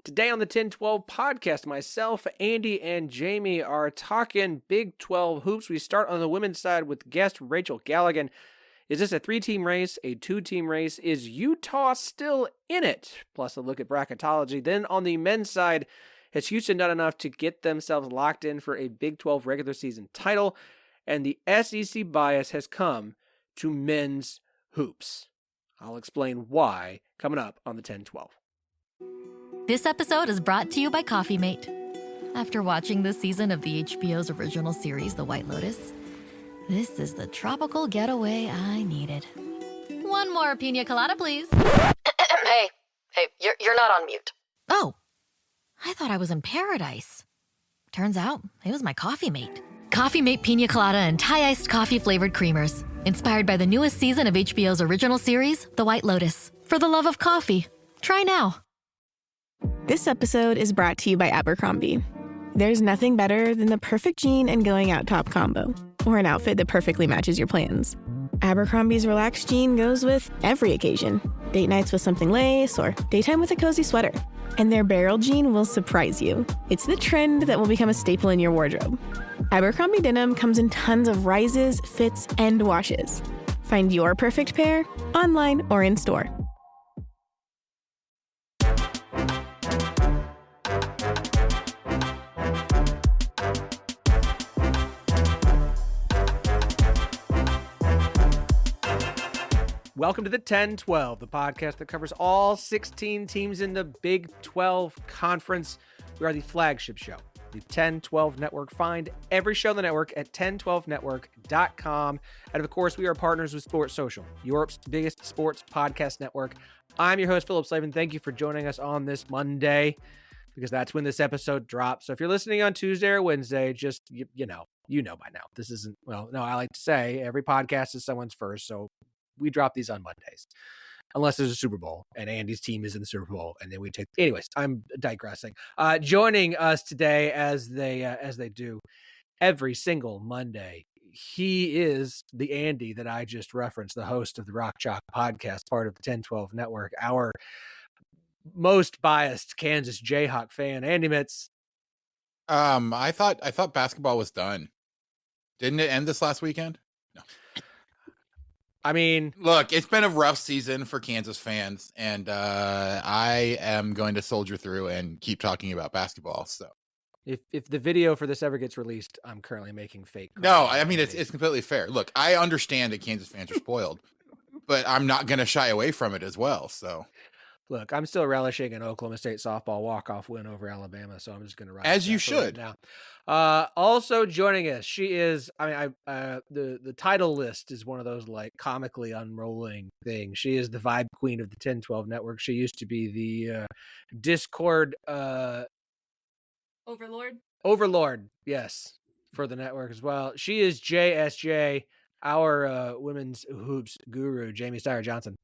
Today on the 10-12 podcast, myself, Andy, and Jamie are talking Big 12 hoops. We start on the women's side with guest Rachel Galligan. Is this a 3-team race, a 2-team race? Is Utah still in it? Plus a look at bracketology. Then on the men's side, has Houston done enough to get themselves locked in for a Big 12 regular season title? And the SEC bias has come to men's hoops. I'll explain why coming up on the 10-12. This episode is brought to you by Coffee Mate. After watching this season of the HBO's original series, The White Lotus, this is the tropical getaway I needed. One more pina colada, please. Hey, you're not on mute. Oh, I thought I was in paradise. Turns out it was my Coffee Mate. Coffee Mate pina colada and Thai-iced coffee-flavored creamers. Inspired by the newest season of HBO's original series, The White Lotus. For the love of coffee. Try now. This episode is brought to you by Abercrombie. There's nothing better than the perfect jean and going out top combo, or an outfit that perfectly matches your plans. Abercrombie's relaxed jean goes with every occasion. Date nights with something lace, or daytime with a cozy sweater. And their barrel jean will surprise you. It's the trend that will become a staple in your wardrobe. Abercrombie denim comes in tons of rises, fits, and washes. Find your perfect pair online or in store. Welcome to the 10-12, the podcast that covers all 16 teams in the Big 12 Conference. We are the flagship show, the 10-12 Network. Find every show on the network at 1012network.com. And of course, we are partners with Sports Social, Europe's biggest sports podcast network. I'm your host, Phillip. Thank you for joining us on this Monday, because that's when this episode drops. So if you're listening on Tuesday or Wednesday, just, you know by now. This isn't, well, no, I like to say every podcast is someone's first, so we drop these on Mondays, unless there's a Super Bowl and Andy's team is in the Super Bowl, and then we take. Anyways, I'm digressing. Joining us today, as they do every single Monday, he is the Andy that I just referenced, the host of the Rock Chalk podcast, part of the 10-12 Network. Our most biased Kansas Jayhawk fan, Andy Mitz. I thought basketball was done. Didn't it end this last weekend? No. I mean, look, it's been a rough season for Kansas fans, and I am going to soldier through and keep talking about basketball. So, if the video for this ever gets released, I'm currently making fake. No, I mean it's completely fair. Look, I understand that Kansas fans are spoiled, but I'm not going to shy away from it as well. So, look, I'm still relishing an Oklahoma State softball walk-off win over Alabama, so I'm just going to ride as you should now. Also joining us, she is. The title list is one of those like comically unrolling things. She is the vibe queen of the 10-12 Network. She used to be the Discord Overlord. Yes, for the network as well. She is JSJ, our women's hoops guru, Jamie Steyer-Johnson.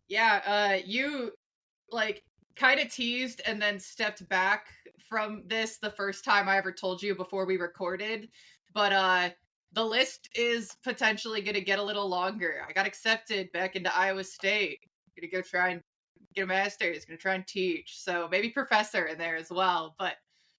Yeah, you kind of teased and then stepped back from this the first time I ever told you before we recorded, but the list is potentially going to get a little longer. I got accepted back into Iowa State. Gonna go try and get a master's, gonna try and teach, so maybe professor in there as well. But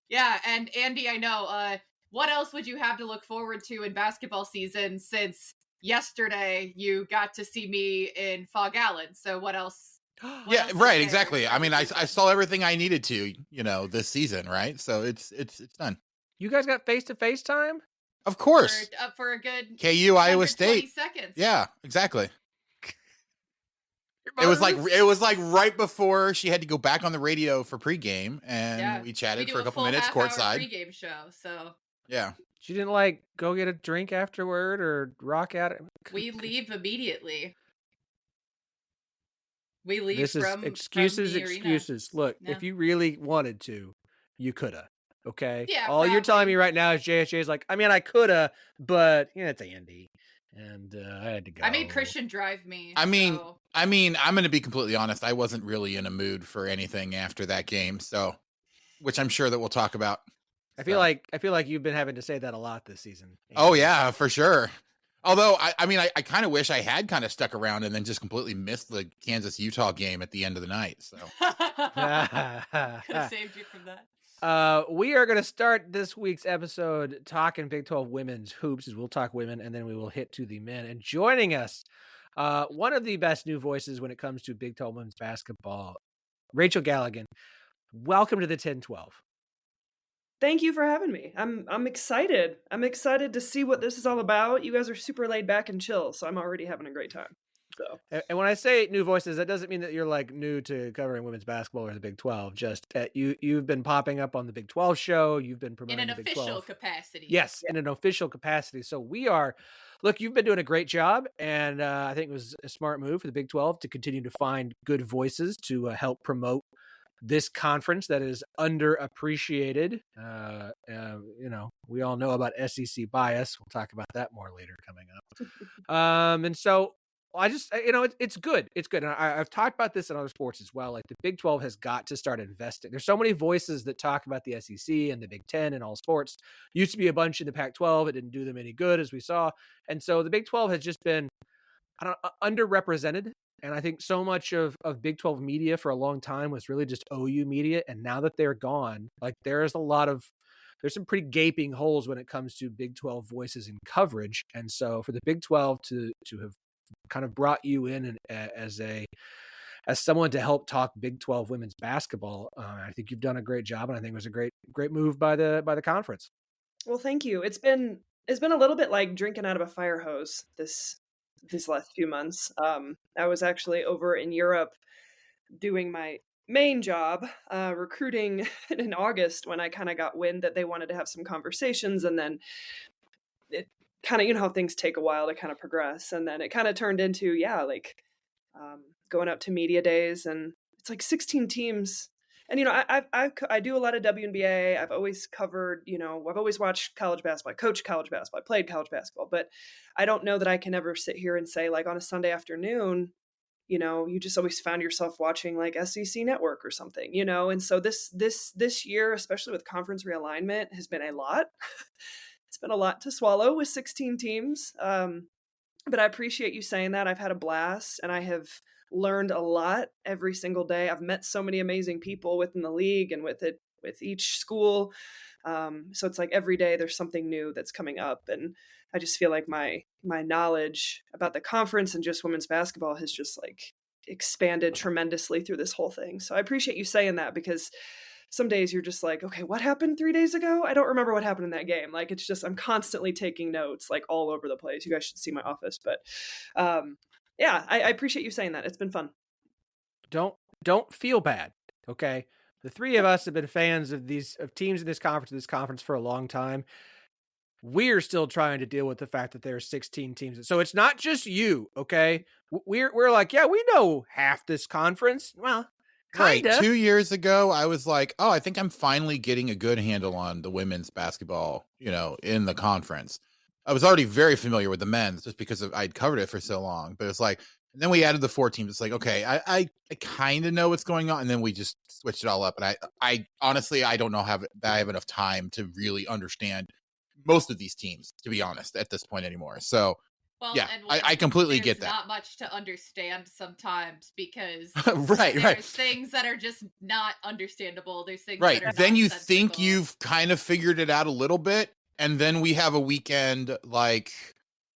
yeah, and Andy, I know, what else would you have to look forward to in basketball season, since yesterday you got to see me in Fog Allen? So what else? Yeah, right, exactly. I mean, I saw everything I needed to, this season, right? So it's done. You guys got face-to-face time? Of course. For a good KU Iowa State. 20 seconds. Yeah, exactly. It was like right before she had to go back on the radio for pregame, and we chatted for a couple minutes courtside. Pregame show, so yeah. She didn't go get a drink afterward or rock at it. We leave immediately. We leave this from is excuses. Arena. Look, if you really wanted to, you coulda. Okay. Yeah. All you're telling me right now is JSJ is like, I mean, I coulda, but it's Andy, and I had to go. I made Christian drive me. I mean, I'm going to be completely honest. I wasn't really in a mood for anything after that game, so, which I'm sure that we'll talk about. I feel like you've been having to say that a lot this season. Oh yeah, for sure. Although, I kind of wish I had kind of stuck around and then just completely missed the Kansas-Utah game at the end of the night. So Could have saved you from that. We are going to start this week's episode talking Big 12 women's hoops, as we'll talk women, and then we will hit to the men. And joining us, one of the best new voices when it comes to Big 12 women's basketball, Rachel Galligan. Welcome to the 10-12. Thank you for having me. I'm excited. I'm excited to see what this is all about. You guys are super laid back and chill, so I'm already having a great time. So, and when I say new voices, that doesn't mean that you're like new to covering women's basketball or the Big 12. Just you've been popping up on the Big 12 show. You've been promoting in an the Big official 12 capacity. Yes, in an official capacity. So we are. Look, you've been doing a great job, and I think it was a smart move for the Big 12 to continue to find good voices to help promote this conference that is underappreciated. We all know about SEC bias. We'll talk about that more later coming up. And so I just, it's good. It's good. And I've talked about this in other sports as well. Like the Big 12 has got to start investing. There's so many voices that talk about the SEC and the Big 10 and all sports. Used to be a bunch in the Pac-12. It didn't do them any good, as we saw. And so the Big 12 has just been, underrepresented. And I think so much of Big 12 media for a long time was really just OU media. And now that they're gone, like there's some pretty gaping holes when it comes to Big 12 voices and coverage. And so for the Big 12 to have kind of brought you in as someone to help talk Big 12 women's basketball, I think you've done a great job. And I think it was a great move by the conference. well, thank you. It's been a little bit like drinking out of a fire hose these last few months. I was actually over in Europe doing my main job, recruiting in August, when I kind of got wind that they wanted to have some conversations, and then it kind of, how things take a while to kind of progress, and then it kind of turned into going out to media days, and it's like 16 teams. And I do a lot of WNBA. I've always covered, I've always watched college basketball, coached college basketball, I played college basketball, but I don't know that I can ever sit here and say, like, on a Sunday afternoon, you just always found yourself watching like SEC Network or something, And so this year, especially with conference realignment, has been a lot. It's been a lot to swallow with 16 teams. But I appreciate you saying that. I've had a blast, and I have learned a lot every single day. I've met so many amazing people within the league and with each school. So it's like every day there's something new that's coming up. And I just feel like my knowledge about the conference and just women's basketball has just like expanded tremendously through this whole thing. So I appreciate you saying that, because some days you're just like, okay, what happened 3 days ago? I don't remember what happened in that game. Like, it's just, I'm constantly taking notes like all over the place. You guys should see my office, but yeah, I appreciate you saying that. It's been fun. Don't feel bad. Okay. The three of us have been fans of teams in this conference for a long time. We're still trying to deal with the fact that there are 16 teams. So it's not just you. Okay. We're like, yeah, we know half this conference. Well, kinda. Right. 2 years ago, I was like, oh, I think I'm finally getting a good handle on the women's basketball, in the conference. I was already very familiar with the men's just because I'd covered it for so long, but it's like, and then we added the 4 teams. It's like, okay, I kind of know what's going on. And then we just switched it all up. And I honestly, I don't know that I have enough time to really understand most of these teams, to be honest, at this point anymore. So Well, yeah, and I completely there's get that. Not much to understand sometimes, because right. there's things that are just not understandable. There's things Right. that are Then you nonsensical. think you've kind of figured it out a little bit, and then we have a weekend like,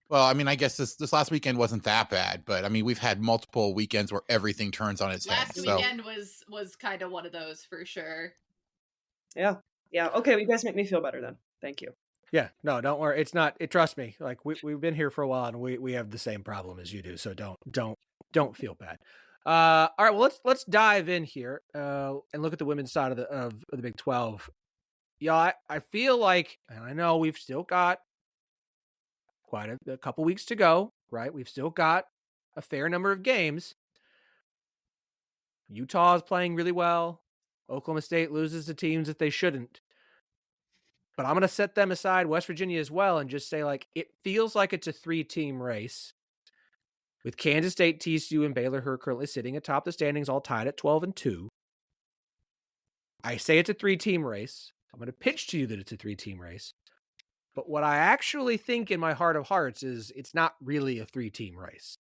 well, I mean, I guess this last weekend wasn't that bad, but I mean, we've had multiple weekends where everything turns on its head. Last weekend was kind of one of those for sure. Yeah. Okay, well, you guys make me feel better then. Thank you. Yeah, no, don't worry. It's not. Trust me. Like we've been here for a while, and we have the same problem as you do. So don't feel bad. All right. Well, let's dive in here and look at the women's side of the Big 12. Yeah, I feel like, and I know we've still got quite a couple weeks to go. Right, we've still got a fair number of games. Utah is playing really well. Oklahoma State loses to teams that they shouldn't. But I'm going to set them aside, West Virginia as well, and just say, like, it feels like it's a 3-team race with Kansas State, TCU, and Baylor, who are currently sitting atop the standings, all tied at 12-2. I say it's a 3-team race. I'm going to pitch to you that it's a 3-team race. But what I actually think in my heart of hearts is it's not really a 3-team race.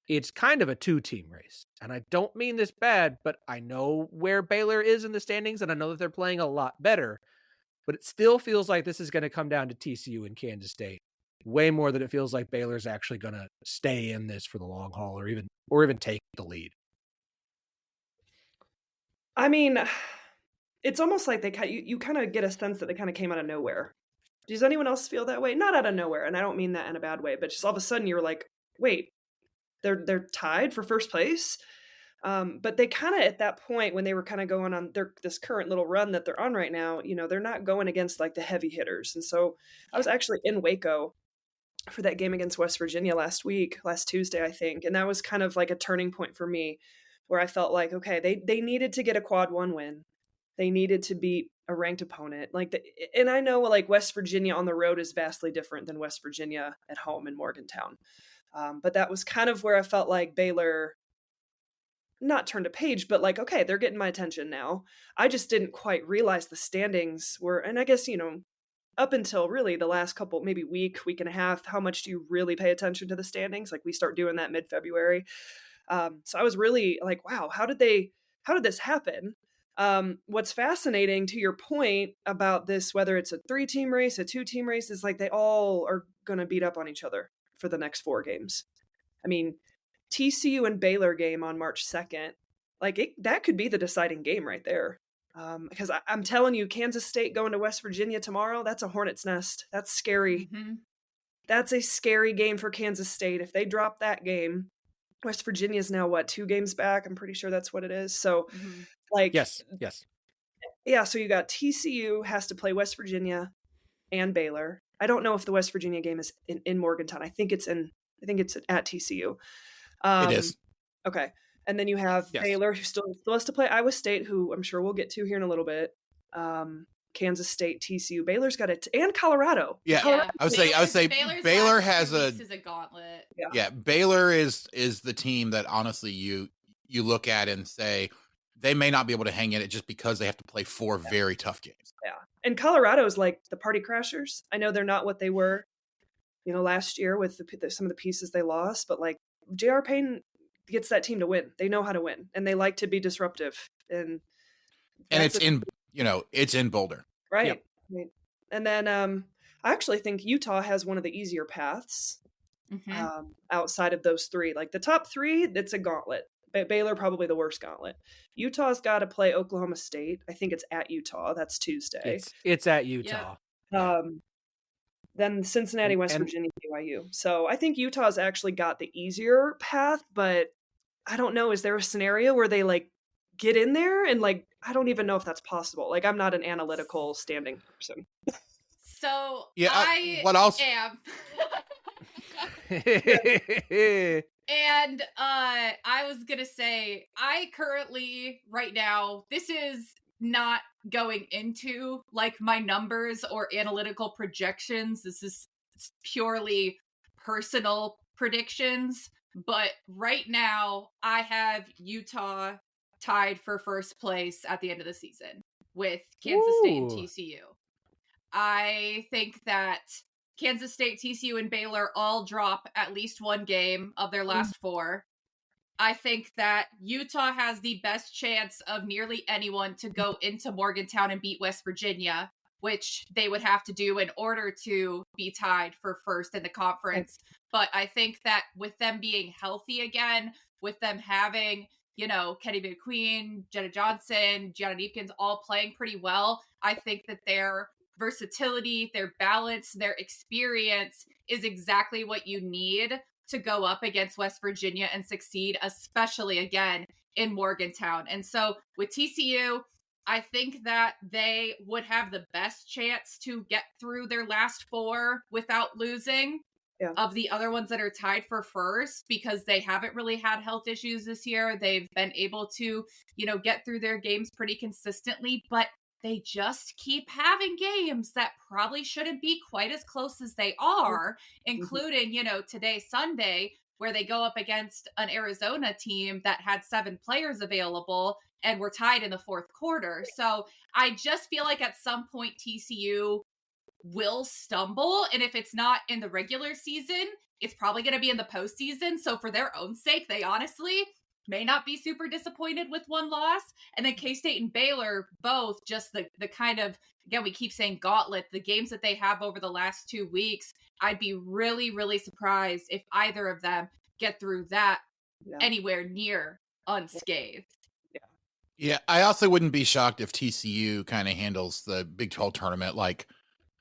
It's kind of a 2-team race. And I don't mean this bad, but I know where Baylor is in the standings, and I know that they're playing a lot better. But it still feels like this is going to come down to TCU and Kansas State way more than it feels like Baylor's actually going to stay in this for the long haul or even take the lead. I mean, it's almost like you kind of get a sense that they kind of came out of nowhere. Does anyone else feel that way? Not out of nowhere, and I don't mean that in a bad way, but just all of a sudden you're like, wait, they're tied for first place. But they kind of, at that point when they were kind of going on this current little run that they're on right now, they're not going against like the heavy hitters. And so I was actually in Waco for that game against West Virginia last Tuesday, I think. And that was kind of like a turning point for me where I felt like, okay, they needed to get a quad 1 win. They needed to beat a ranked opponent. And I know like West Virginia on the road is vastly different than West Virginia at home in Morgantown. But that was kind of where I felt like Baylor not turned a page, but like, okay, they're getting my attention now. I just didn't quite realize the standings were, and I guess, up until really the last couple, maybe week and a half, how much do you really pay attention to the standings? Like we start doing that mid-February. So I was really like, wow, how did this happen? What's fascinating to your point about this, whether it's a 3-team race, a 2-team race, is like they all are going to beat up on each other for the next 4 games. I mean, TCU and Baylor game on March 2nd, that could be the deciding game right there. Because I'm telling you, Kansas State going to West Virginia tomorrow, that's a hornet's nest. That's scary. Mm-hmm. That's a scary game for Kansas State. If they drop that game, West Virginia is now 2 games back? I'm pretty sure that's what it is. So Yes. Yeah, so you got TCU has to play West Virginia and Baylor. I don't know if the West Virginia game is in Morgantown. I think it's at TCU. It is. Okay. And then you have Baylor, who still has to play Iowa State, who I'm sure we'll get to here in a little bit. Kansas State, TCU, Baylor's got it, and Colorado. Yeah, Colorado. I would say Baylor has a gauntlet. Yeah, Baylor is the team that honestly you look at and say they may not be able to hang in it just because they have to play 4 very tough games. Yeah, and Colorado's like the party crashers. I know they're not what they were, last year with some of the pieces they lost, but like J.R. Payne gets that team to win. They know how to win, and they like to be disruptive. And it's in Boulder. Right. Yep. Right. And then I actually think Utah has one of the easier paths outside of those 3. Like the top 3, it's a gauntlet. Baylor probably the worst gauntlet. Utah's got to play Oklahoma State. I think it's at Utah. That's Tuesday. It's at Utah. Yeah. Then Cincinnati, West Virginia, BYU. So I think Utah's actually got the easier path, but I don't know. Is there a scenario where they like get in there and like, I don't even know if that's possible. Like I'm not an analytical standing person. So yeah, I what else? am. And I was going to say, I currently, right now, this is not going into like my numbers or analytical projections. This is purely personal predictions. But right now, I have Utah tied for first place at the end of the season with Kansas State and TCU. I think that Kansas State, TCU, and Baylor all drop at least 1 game of their last 4. I think that Utah has the best chance of nearly anyone to go into Morgantown and beat West Virginia, which they would have to do in order to be tied for first in the conference. But I think that with them being healthy again, with them having, Kenny McQueen, Jenna Johnson, Gianna Deepkins all playing pretty well, I think that their versatility, their balance, their experience is exactly what you need to go up against West Virginia and succeed, especially again in Morgantown. And so with TCU, I think that they would have the best chance to get through their last 4 without losing of the other ones that are tied for first, because they haven't really had health issues this year. They've been able to, get through their games pretty consistently, but they just keep having games that probably shouldn't be quite as close as they are, including, today, Sunday, where they go up against an Arizona team that had 7 players available and were tied in the 4th quarter. So I just feel like at some point TCU will stumble. And if it's not in the regular season, it's probably going to be in the postseason. So for their own sake, they honestly may not be super disappointed with one loss. And then K-State and Baylor, both just the kind of, again, we keep saying gauntlet, the games that they have over the last 2 weeks, I'd be really, really surprised if either of them get through that anywhere near unscathed. Yeah, I also wouldn't be shocked if TCU kind of handles the Big 12 tournament like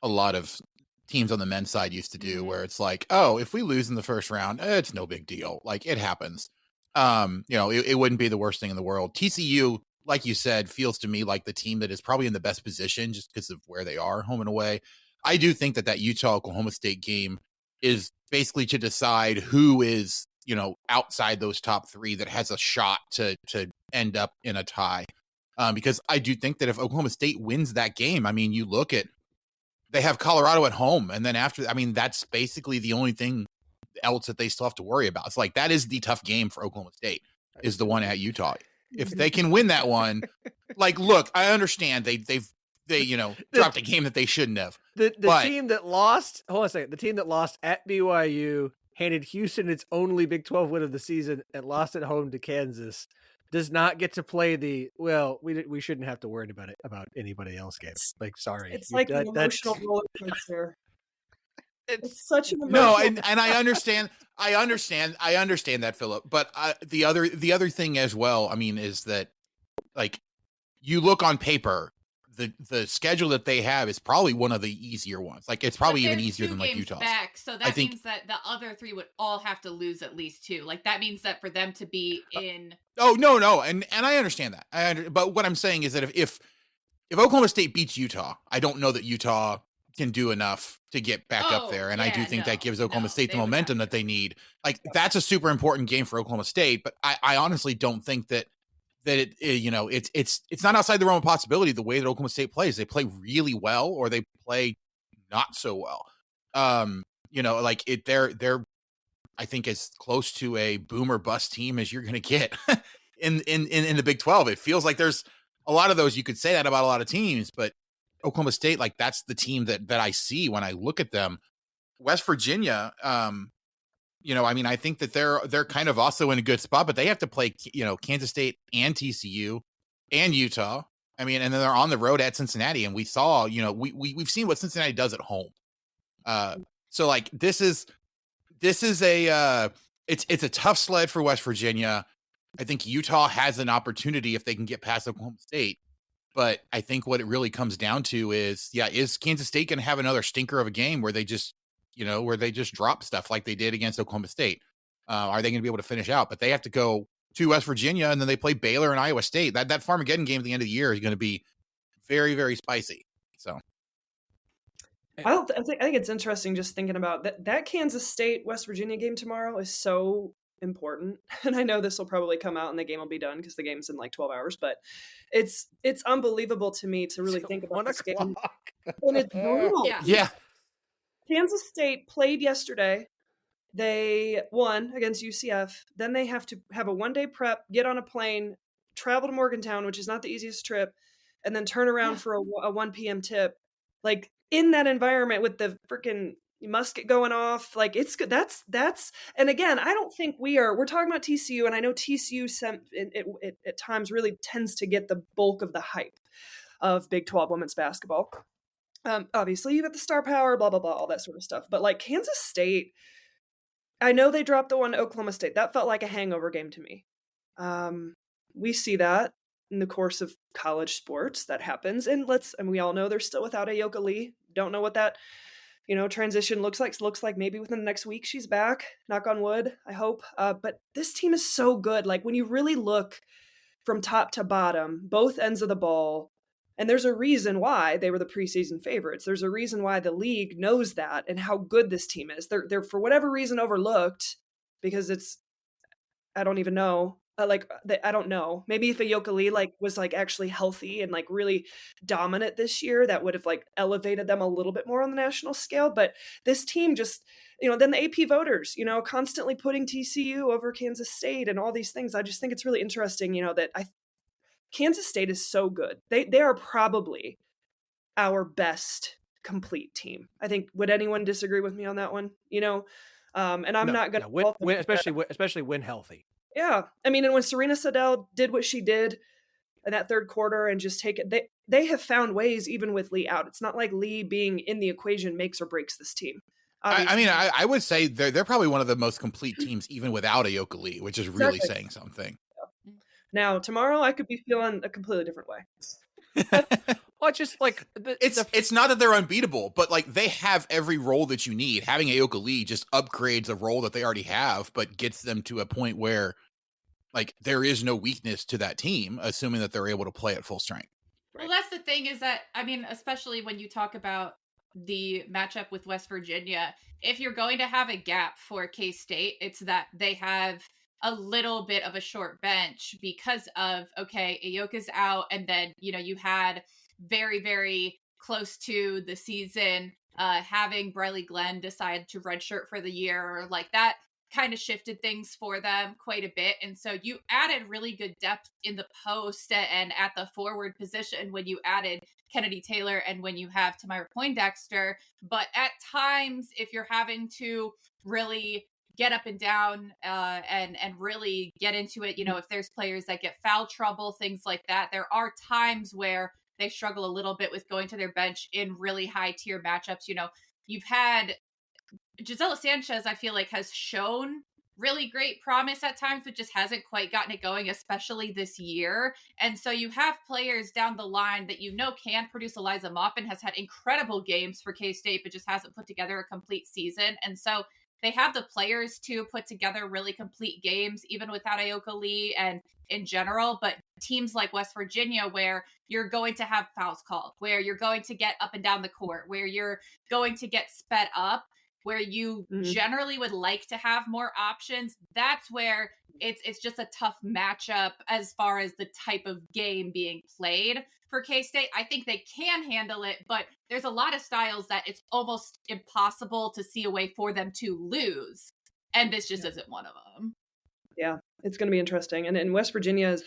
a lot of teams on the men's side used to do, where it's like, oh, if we lose in the first round, it's no big deal. Like, it happens. It wouldn't be the worst thing in the world. TCU, like you said, feels to me like the team that is probably in the best position just because of where they are home and away. I do think that Utah-Oklahoma State game is basically to decide who is, outside those top three that has a shot to end up in a tie. Because I do think that if Oklahoma State wins that game, I mean, you look at, they have Colorado at home. And then after, I mean, that's basically the only thing else that they still have to worry about. It's like, that is the tough game for Oklahoma State, is the one at Utah. If they can win that one, like, look, I understand they dropped a game that they shouldn't have. The team that lost, hold on a second, the team that lost at BYU, handed Houston its only Big 12 win of the season, and lost at home to Kansas, does not get to play we shouldn't have to worry about anybody else game. Like, sorry. It's like an emotional roller coaster. It's such an emotional. No, and I understand that, Phillip. But the other thing as well, I mean, is that, like, you look on paper, the schedule that they have is probably one of the easier ones. Like, it's probably even easier than like Utah's. Back, so that means that the other three would all have to lose at least two. Like, that means that for them to be in. Oh, no, and I understand that. But what I'm saying is that if Oklahoma State beats Utah, I don't know that Utah can do enough to get back up there, and I do think that gives Oklahoma State the momentum that they need. Like, that's a super important game for Oklahoma State, but I honestly don't think that it's not outside the realm of possibility the way that Oklahoma State plays. They play really well, or they play not so well. They're I think as close to a boom or bust team as you're going to get in the Big 12. It feels like there's a lot of those. You could say that about a lot of teams, but Oklahoma State, like, that's the team that I see when I look at them. West Virginia, I think that they're kind of also in a good spot, but they have to play, Kansas State and TCU and Utah. I mean, and then they're on the road at Cincinnati, and we saw, we've seen what Cincinnati does at home. So, like, this is a it's a tough sled for West Virginia. I think Utah has an opportunity if they can get past Oklahoma State. But I think what it really comes down to is Kansas State going to have another stinker of a game where they just drop stuff like they did against Oklahoma State? Are they going to be able to finish out? But they have to go to West Virginia, and then they play Baylor and Iowa State. That Farmageddon game at the end of the year is going to be very, very spicy. So I think it's interesting just thinking about that Kansas State West Virginia game tomorrow is so important. And I know this will probably come out and the game will be done because the game's in like 12 hours, but it's unbelievable to me to really think about this game. And it's brutal. Yeah. Kansas State played yesterday. They won against UCF. Then they have to have a one-day prep, get on a plane, travel to Morgantown, which is not the easiest trip, and then turn around for a 1 p.m. tip. Like, in that environment with the freaking musket going off, like, it's good. That's and again, I don't think we're talking about TCU, and I know TCU it at times really tends to get the bulk of the hype of Big 12 women's basketball. Obviously, you got the star power, blah, blah, blah, all that sort of stuff. But, like, Kansas State, I know they dropped the one to Oklahoma State. That felt like a hangover game to me. We see that in the course of college sports. That happens. And we all know they're still without Ayoka Lee. Don't know what that, transition looks like. Looks like maybe within the next week she's back. Knock on wood, I hope. But this team is so good. Like, when you really look from top to bottom, both ends of the ball, and there's a reason why they were the preseason favorites. There's a reason why the league knows that and how good this team is. They're for whatever reason overlooked because I don't even know. I don't know. Maybe if Ayoka Lee was actually healthy and really dominant this year, that would have elevated them a little bit more on the national scale. But this team just, then the AP voters, constantly putting TCU over Kansas State and all these things. I just think it's really interesting, that Kansas State is so good. They are probably our best complete team. I think, would anyone disagree with me on that one? And I'm not going to especially when healthy. Yeah. I mean, and when Serena Sadell did what she did in that third quarter and just take it, they have found ways even with Lee out. It's not like Lee being in the equation makes or breaks this team. I would say they're probably one of the most complete teams even without Ayoka Lee, which is really saying something. Yeah. Now, tomorrow I could be feeling a completely different way. Well, it's just like it's not that they're unbeatable, but like they have every role that you need. Having Ayoka Lee just upgrades a role that they already have, but gets them to a point where like there is no weakness to that team, assuming that they're able to play at full strength. Well, that's the thing is that, I mean, especially when you talk about the matchup with West Virginia, if you're going to have a gap for K-State, it's that they have a little bit of a short bench because of, okay, Ayoka's out, and then, you had very, very close to the season, having Briley Glenn decide to redshirt for the year, like that kind of shifted things for them quite a bit. And so you added really good depth in the post and at the forward position when you added Kennedy Taylor and when you have Tamira Poindexter. But at times, if you're having to really get up and down and really get into it, if there's players that get foul trouble, things like that, there are times where they struggle a little bit with going to their bench in really high tier matchups. You've had Gisela Sanchez, I feel like, has shown really great promise at times, but just hasn't quite gotten it going, especially this year. And so you have players down the line that can produce. Eliza Maupin has had incredible games for K-State, but just hasn't put together a complete season. And so they have the players to put together really complete games, even without Ayoka Lee and in general. But teams like West Virginia, where you're going to have fouls called, where you're going to get up and down the court, where you're going to get sped up, where you generally would like to have more options, that's where it's just a tough matchup as far as the type of game being played for K-State. I think they can handle it, but there's a lot of styles that it's almost impossible to see a way for them to lose. And this just isn't one of them. Yeah, it's going to be interesting. And in West Virginia,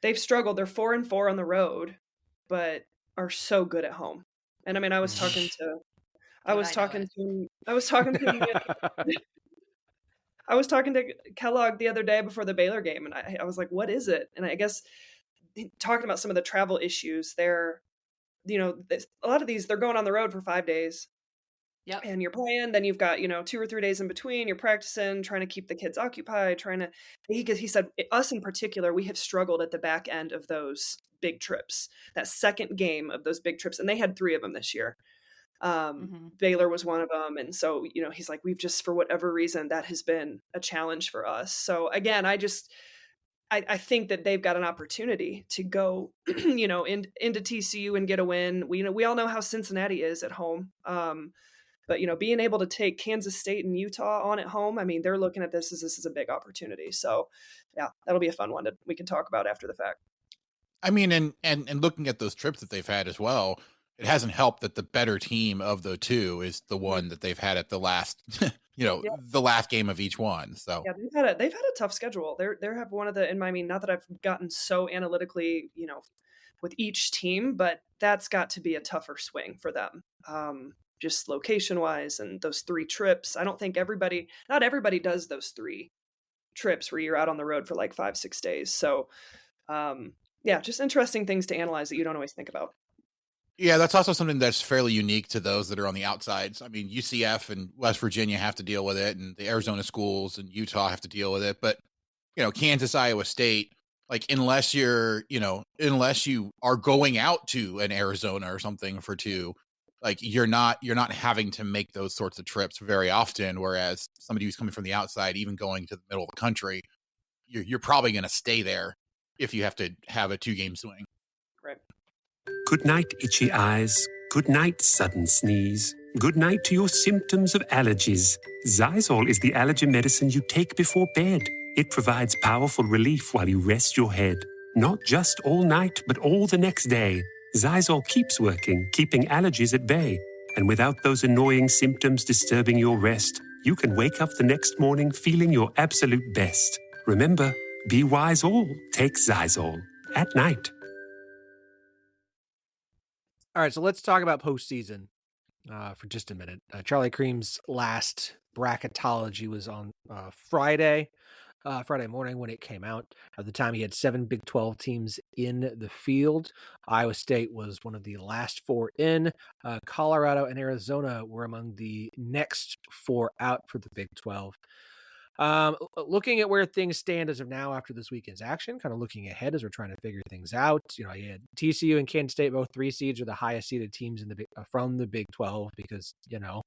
they've struggled. They're 4-4 on the road, but are so good at home. And I mean, I was talking to Kellogg the other day before the Baylor game, and I was like, what is it? And I guess talking about some of the travel issues, a lot of these, they're going on the road for 5 days. Yep. And you're playing, then you've got, 2 or 3 days in between, you're practicing, trying to keep the kids occupied, he said, us in particular, we have struggled at the back end of those big trips, that second game of those big trips. And they had 3 of them this year. Baylor was one of them. And so, he's like, we've just, for whatever reason, that has been a challenge for us. So again, I think that they've got an opportunity to go, into TCU and get a win. We all know how Cincinnati is at home. But, being able to take Kansas State and Utah on at home, I mean, they're looking at this as a big opportunity. So, yeah, that'll be a fun one that we can talk about after the fact. I mean, and looking at those trips that they've had as well, it hasn't helped that the better team of the two is the one that they've had at the last, the last game of each one. So yeah, they've had a tough schedule. They have one of the, and I mean, not that I've gotten so analytically, with each team, but that's got to be a tougher swing for them. Just location wise, and those 3 trips. I don't think not everybody does those 3 trips where you're out on the road for like 5-6 days. So, just interesting things to analyze that you don't always think about. Yeah, that's also something that's fairly unique to those that are on the outsides. I mean, UCF and West Virginia have to deal with it, and the Arizona schools and Utah have to deal with it. But, Kansas, Iowa State, like unless you are going out to an Arizona or something for 2, like you're not having to make those sorts of trips very often. Whereas somebody who's coming from the outside, even going to the middle of the country, you're probably going to stay there if you have to have a 2-game swing. Right. Good night, itchy eyes. Good night, sudden sneeze. Good night to your symptoms of allergies. Zysol is the allergy medicine you take before bed. It provides powerful relief while you rest your head. Not just all night, but all the next day. Zysol keeps working, keeping allergies at bay. And without those annoying symptoms disturbing your rest, you can wake up the next morning feeling your absolute best. Remember, be wise all. Take Zysol. At night. All right, so let's talk about postseason. for just a minute. Charlie Cream's last Bracketology was on Friday morning when it came out. At the time, he had 7 Big 12 teams in the field. Iowa State was one of the last 4 in. Colorado and Arizona were among the next 4 out for the Big 12. Looking at where things stand as of now after this weekend's action, kind of looking ahead as we're trying to figure things out. You know, you had TCU and Kansas State, both 3 seeds, are the highest seeded teams in the from the Big 12 because, you know,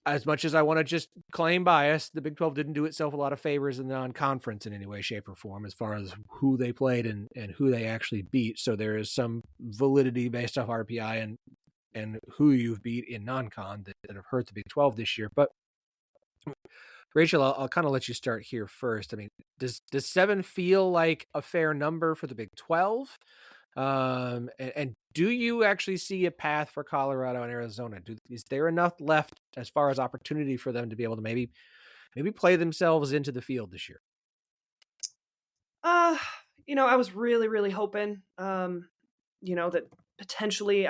as much as I want to just claim bias, the Big 12 didn't do itself a lot of favors in the non-conference in any way, shape, or form as far as who they played and who they actually beat. So there is some validity based off RPI and who you've beat in non-con that have hurt the Big 12 this year. But Rachel, I'll kind of let you start here first. I mean, does 7 feel like a fair number for the Big 12? And do you actually see a path for Colorado and Arizona? Is there enough left as far as opportunity for them to be able to maybe play themselves into the field this year? You know, I was really, really hoping, you know, that potentially,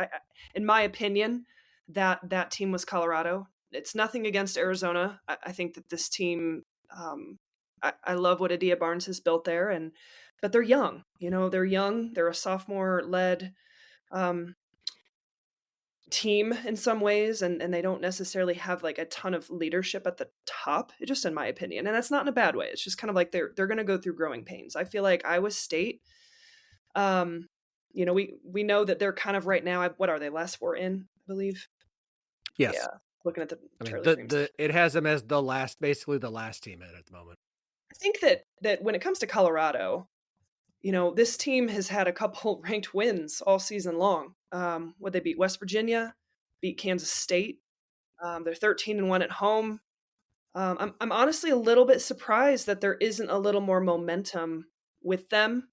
in my opinion, that team was Colorado. It's nothing against Arizona. I think that this team, I love what Adia Barnes has built there, but they're young. You know, they're young. They're a sophomore-led team in some ways, and they don't necessarily have like a ton of leadership at the top, just in my opinion. And that's not in a bad way. It's just kind of like they're going to go through growing pains. I feel like Iowa State, you know, we know that they're kind of right now, what are they, last 4 in, I believe? Yes. Yeah. Looking at it has them as basically the last team at the moment. I think that when it comes to Colorado, you know, this team has had a couple ranked wins all season long. Would they beat West Virginia, beat Kansas State? They're 13-1 at home. I'm honestly a little bit surprised that there isn't a little more momentum with them.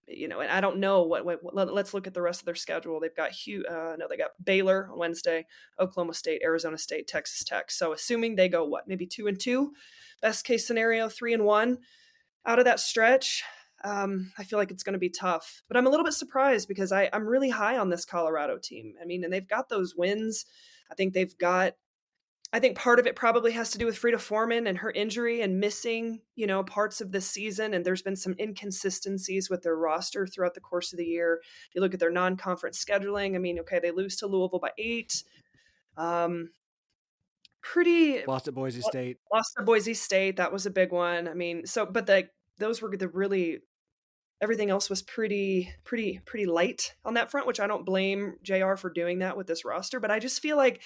You know, and I don't know let's look at the rest of their schedule. They've got they got Baylor on Wednesday, Oklahoma State, Arizona State, Texas Tech. So assuming they go maybe 2-2, best case scenario 3-1 out of that stretch. I feel like it's going to be tough, but I'm a little bit surprised because I'm really high on this Colorado team. I mean, and they've got those wins. I think part of it probably has to do with Frida Foreman and her injury and missing, you know, parts of the season. And there's been some inconsistencies with their roster throughout the course of the year. If you look at their non-conference scheduling, I mean, okay, they lose to Louisville by 8. Lost at Boise State. Lost to Boise State. That was a big one. I mean, those were the really, everything else was pretty light on that front, which I don't blame JR for doing that with this roster. But I just feel like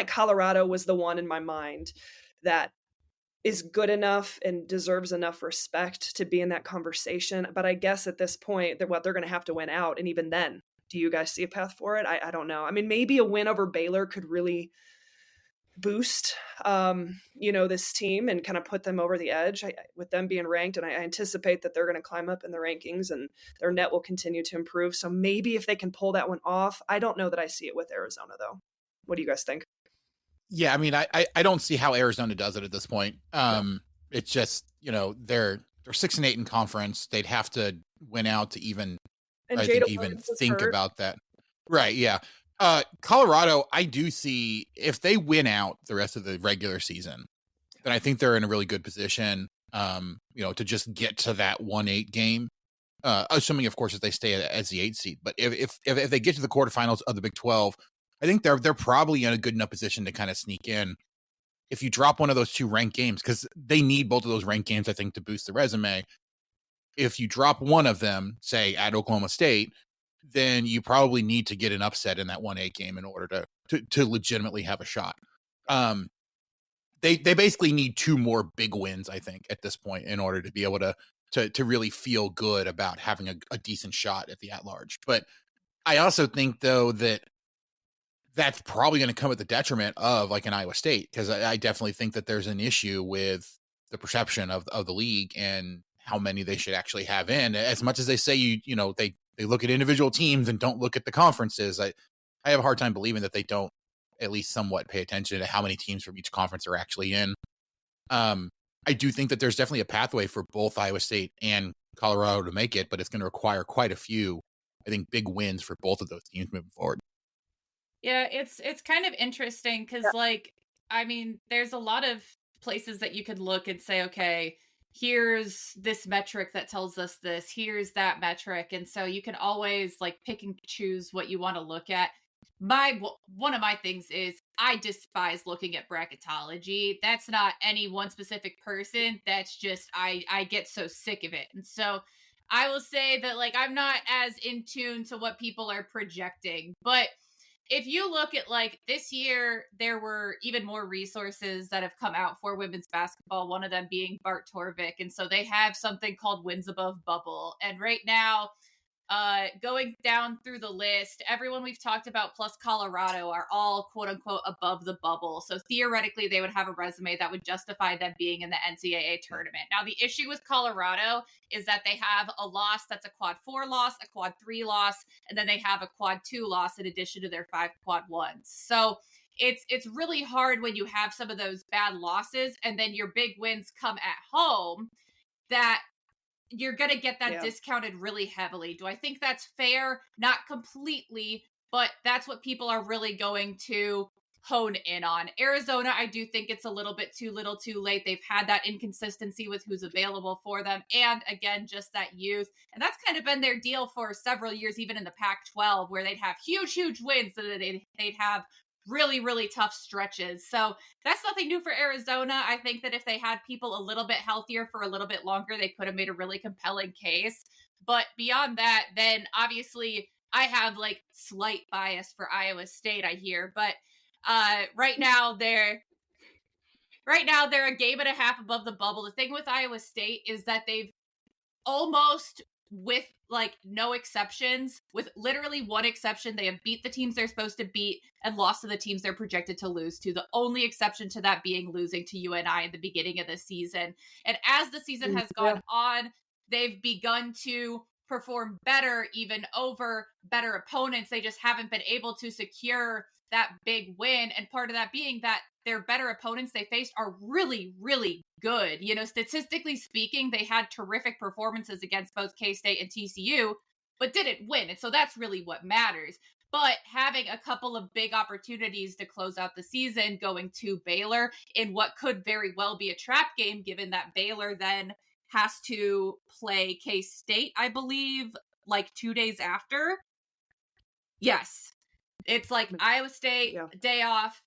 Colorado was the one in my mind that is good enough and deserves enough respect to be in that conversation. But I guess at this point they're going to have to win out. And even then, do you guys see a path for it? I don't know. I mean, maybe a win over Baylor could really boost, you know, this team and kind of put them over the edge with them being ranked. And I anticipate that they're going to climb up in the rankings and their net will continue to improve. So maybe if they can pull that one off, I don't know that I see it with Arizona though. What do you guys think? Yeah, I mean, I don't see how Arizona does it at this point. It's just, you know, they're 6-8 in conference. They'd have to win out to even think about that. Right. Yeah. Colorado, I do see if they win out the rest of the regular season, then I think they're in a really good position, you know, to just get to that 1-8 game. Assuming, of course, that they stay as the 8 seed. But if they get to the quarterfinals of the Big 12, I think they're probably in a good enough position to kind of sneak in. If you drop one of those 2 ranked games, because they need both of those ranked games, I think, to boost the resume. If you drop one of them, say at Oklahoma State, then you probably need to get an upset in that 1-8 game in order to legitimately have a shot. They basically need 2 more big wins, I think, at this point in order to be able to really feel good about having a decent shot at the at-large. But I also think, though, that's probably going to come at the detriment of like an Iowa State, because I definitely think that there's an issue with the perception of the league and how many they should actually have in. As much as they say, you know, they look at individual teams and don't look at the conferences. I have a hard time believing that they don't at least somewhat pay attention to how many teams from each conference are actually in. I do think that there's definitely a pathway for both Iowa State and Colorado to make it, but it's going to require quite a few, I think, big wins for both of those teams moving forward. Yeah, it's kind of interesting because, like, I mean, there's a lot of places that you could look and say, okay, here's this metric that tells us this, here's that metric, and so you can always like pick and choose what you want to look at. One of my things is I despise looking at bracketology. That's not any one specific person. That's just I get so sick of it, and so I will say that like I'm not as in tune to what people are projecting, but if you look at like this year, there were even more resources that have come out for women's basketball, one of them being Bart Torvik. And so they have something called Wins Above Bubble. And right now, going down through the list, everyone we've talked about plus Colorado are all quote unquote above the bubble. So theoretically, they would have a resume that would justify them being in the NCAA tournament. Now, the issue with Colorado is that they have a loss that's a quad 4 loss, a quad 3 loss, and then they have a quad 2 loss in addition to their 5 quad 1s. So it's really hard when you have some of those bad losses and then your big wins come at home that you're going to get that discounted really heavily. Do I think that's fair? Not completely, but that's what people are really going to hone in on. Arizona, I do think it's a little bit too little too late. They've had that inconsistency with who's available for them. And again, just that youth. And that's kind of been their deal for several years, even in the Pac-12, where they'd have huge wins so that they'd have really, really tough stretches. So that's nothing new for Arizona. I think that if they had people a little bit healthier for a little bit longer, they could have made a really compelling case. But beyond that, then obviously I have like slight bias for Iowa State, I hear. But right now they're a game and a half above the bubble. The thing with Iowa State is that they've almost, with like no exceptions, with literally one exception, they have beat the teams they're supposed to beat and lost to the teams they're projected to lose to. The only exception to that being losing to UNI in the beginning of the season. And as the season has gone on, they've begun to perform better, even over better opponents. They just haven't been able to secure that big win. And part of that being that their better opponents they faced are really, really good. You know, statistically speaking, they had terrific performances against both K-State and TCU, but didn't win. And so that's really what matters. But having a couple of big opportunities to close out the season, going to Baylor in what could very well be a trap game, given that Baylor then has to play K-State, I believe, like 2 days after. Yes. It's like Iowa State, day off,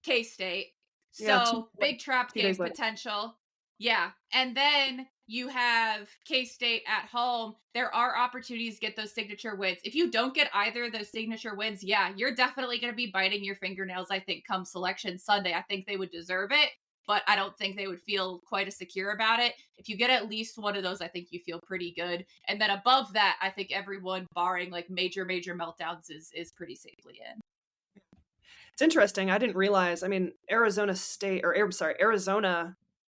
K-State. So big trap game potential. Yeah. And then you have K-State at home. There are opportunities to get those signature wins. If you don't get either of those signature wins, you're definitely going to be biting your fingernails, I think, come Selection Sunday. I think they would deserve it, but I don't think they would feel quite as secure about it. If you get at least one of those, I think you feel pretty good. And then above that, I think everyone, barring like major meltdowns, is pretty safely in. It's interesting. I didn't realize. I mean, Arizona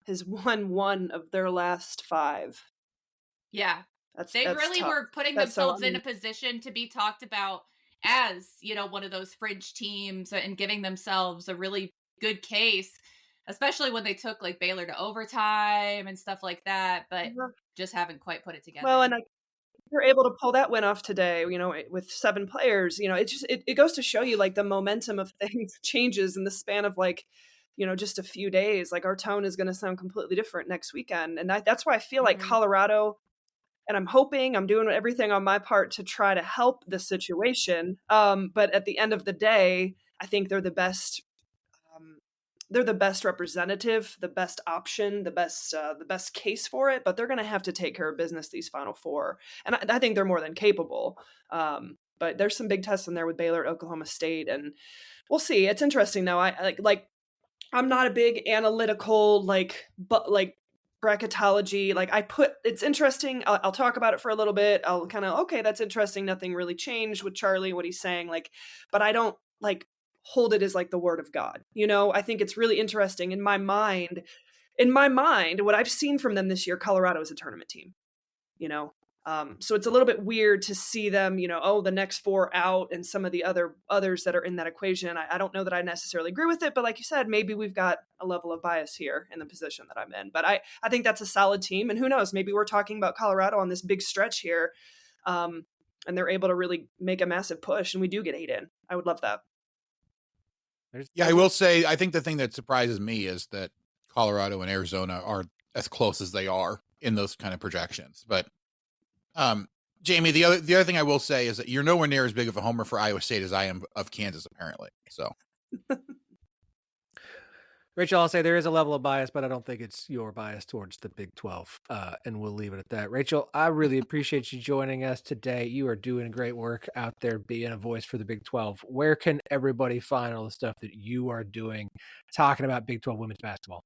has won 1 of their last 5. Yeah, they really tough. were putting themselves in a position to be talked about as, you know, one of those fringe teams and giving themselves a really good case, especially when they took like Baylor to overtime and stuff like that, but just haven't quite put it together. Well, and you're able to pull that win off today, you know, with 7 players. You know, it goes to show you like the momentum of things changes in the span of like, you know, just a few days. Like our tone is going to sound completely different next weekend. And that's why I feel like Colorado, and I'm doing everything on my part to try to help the situation. But at the end of the day, I think they're the best. They're the best representative, the best option, the best case for it, but they're going to have to take care of business these Final 4. And I think they're more than capable. But there's some big tests in there with Baylor, Oklahoma State, and we'll see. It's interesting though. I like I'm not a big analytical bracketology. Like it's interesting. I'll talk about it for a little bit. I'll kind of, okay, that's interesting. Nothing really changed with Charlie, what he's saying. Like, but I don't like hold it as like the word of God. You know, I think it's really interesting in my mind, what I've seen from them this year, Colorado is a tournament team, you know? So it's a little bit weird to see them, you know, the next 4 out and some of the others that are in that equation. I don't know that I necessarily agree with it, but like you said, maybe we've got a level of bias here in the position that I'm in, but I think that's a solid team, and who knows, maybe we're talking about Colorado on this big stretch here. And they're able to really make a massive push and we do get 8 in. I would love that. I will say, I think the thing that surprises me is that Colorado and Arizona are as close as they are in those kind of projections. But Jamie, the other thing I will say is that you're nowhere near as big of a homer for Iowa State as I am of Kansas, apparently. So, Rachel, I'll say there is a level of bias, but I don't think it's your bias towards the Big 12. And we'll leave it at that. Rachel, I really appreciate you joining us today. You are doing great work out there being a voice for the Big 12. Where can everybody find all the stuff that you are doing talking about Big 12 women's basketball?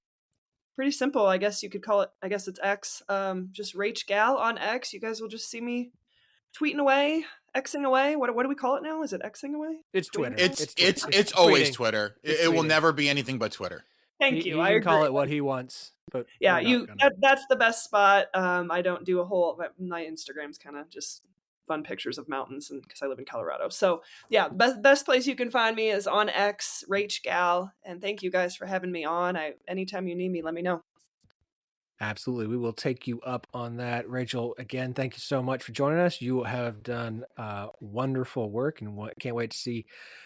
Pretty simple. I guess you could call it, I guess it's X. Just Rach Gal on X. You guys will just see me tweeting away, Xing away. What do we call it now? Is it Xing away? It's Twitter. It's always tweeting. Twitter. It will never be anything but Twitter. Thank you. I can call it what he wants, but yeah, that's the best spot. I don't do a whole. My Instagram's kind of just fun pictures of mountains, and because I live in Colorado. So yeah, best place you can find me is on X, Rach Gal. And thank you guys for having me on. Anytime you need me, let me know. Absolutely. We will take you up on that. Rachel, again, thank you so much for joining us. You have done wonderful work, and can't wait to see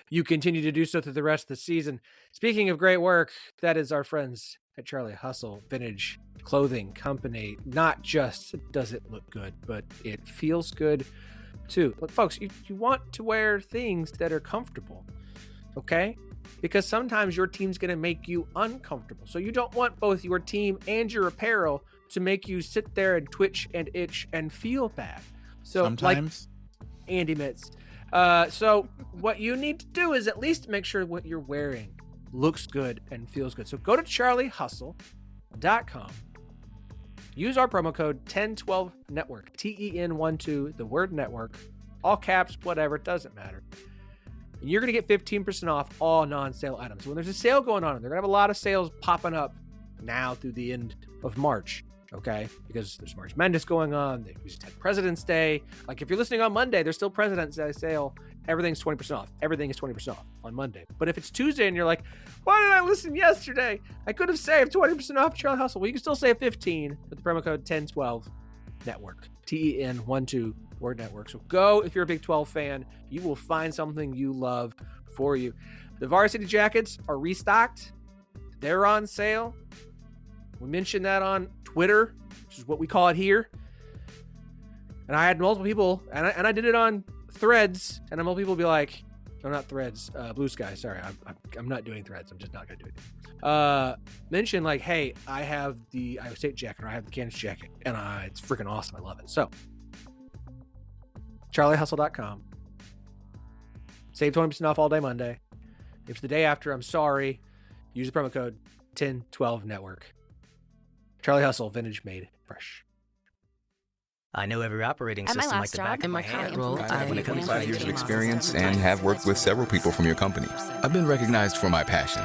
you continue to do so through the rest of the season. Speaking of great work, that is our friends at Charlie Hustle Vintage Clothing Company. Not just does it look good, but it feels good too. Look, folks, you want to wear things that are comfortable, okay? Because sometimes your team's going to make you uncomfortable. So you don't want both your team and your apparel to make you sit there and twitch and itch and feel bad. So sometimes, like Andy Mitts. So what you need to do is at least make sure what you're wearing looks good and feels good. So go to charliehustle.com. Use our promo code 1012network, TEN12, the word network, all caps, whatever, it doesn't matter. And you're going to get 15% off all non-sale items. When there's a sale going on, they're going to have a lot of sales popping up now through the end of March, okay? Because there's March Madness going on. We just had President's Day. Like, if you're listening on Monday, there's still President's Day sale. Everything's 20% off. Everything is 20% off on Monday. But if it's Tuesday and you're like, why did I listen yesterday? I could have saved 20% off Charlie Hustle. Well, you can still save 15 with the promo code 1012network, TEN12 word network. So go, if you're a Big 12 fan, you will find something you love for you. The varsity jackets are restocked. They're on sale. We mentioned that on Twitter, which is what we call it here. And I had multiple people, and I did it on Threads, and multiple people be like, no, not Threads, Blue Sky, sorry, I'm not doing Threads, I'm just not going to do it. Mention like, hey, I have the Iowa State jacket, or I have the Kansas jacket, and it's freaking awesome, I love it. So charliehustle.com. Save 20% off all day Monday. If it's the day after, I'm sorry. Use the promo code 1012network. Charlie Hustle, vintage made fresh. I know every operating At my system like last the job, back of in my my current hand. role, I have I 25 years of am experience and have worked with several people from your company. I've been recognized for my passion.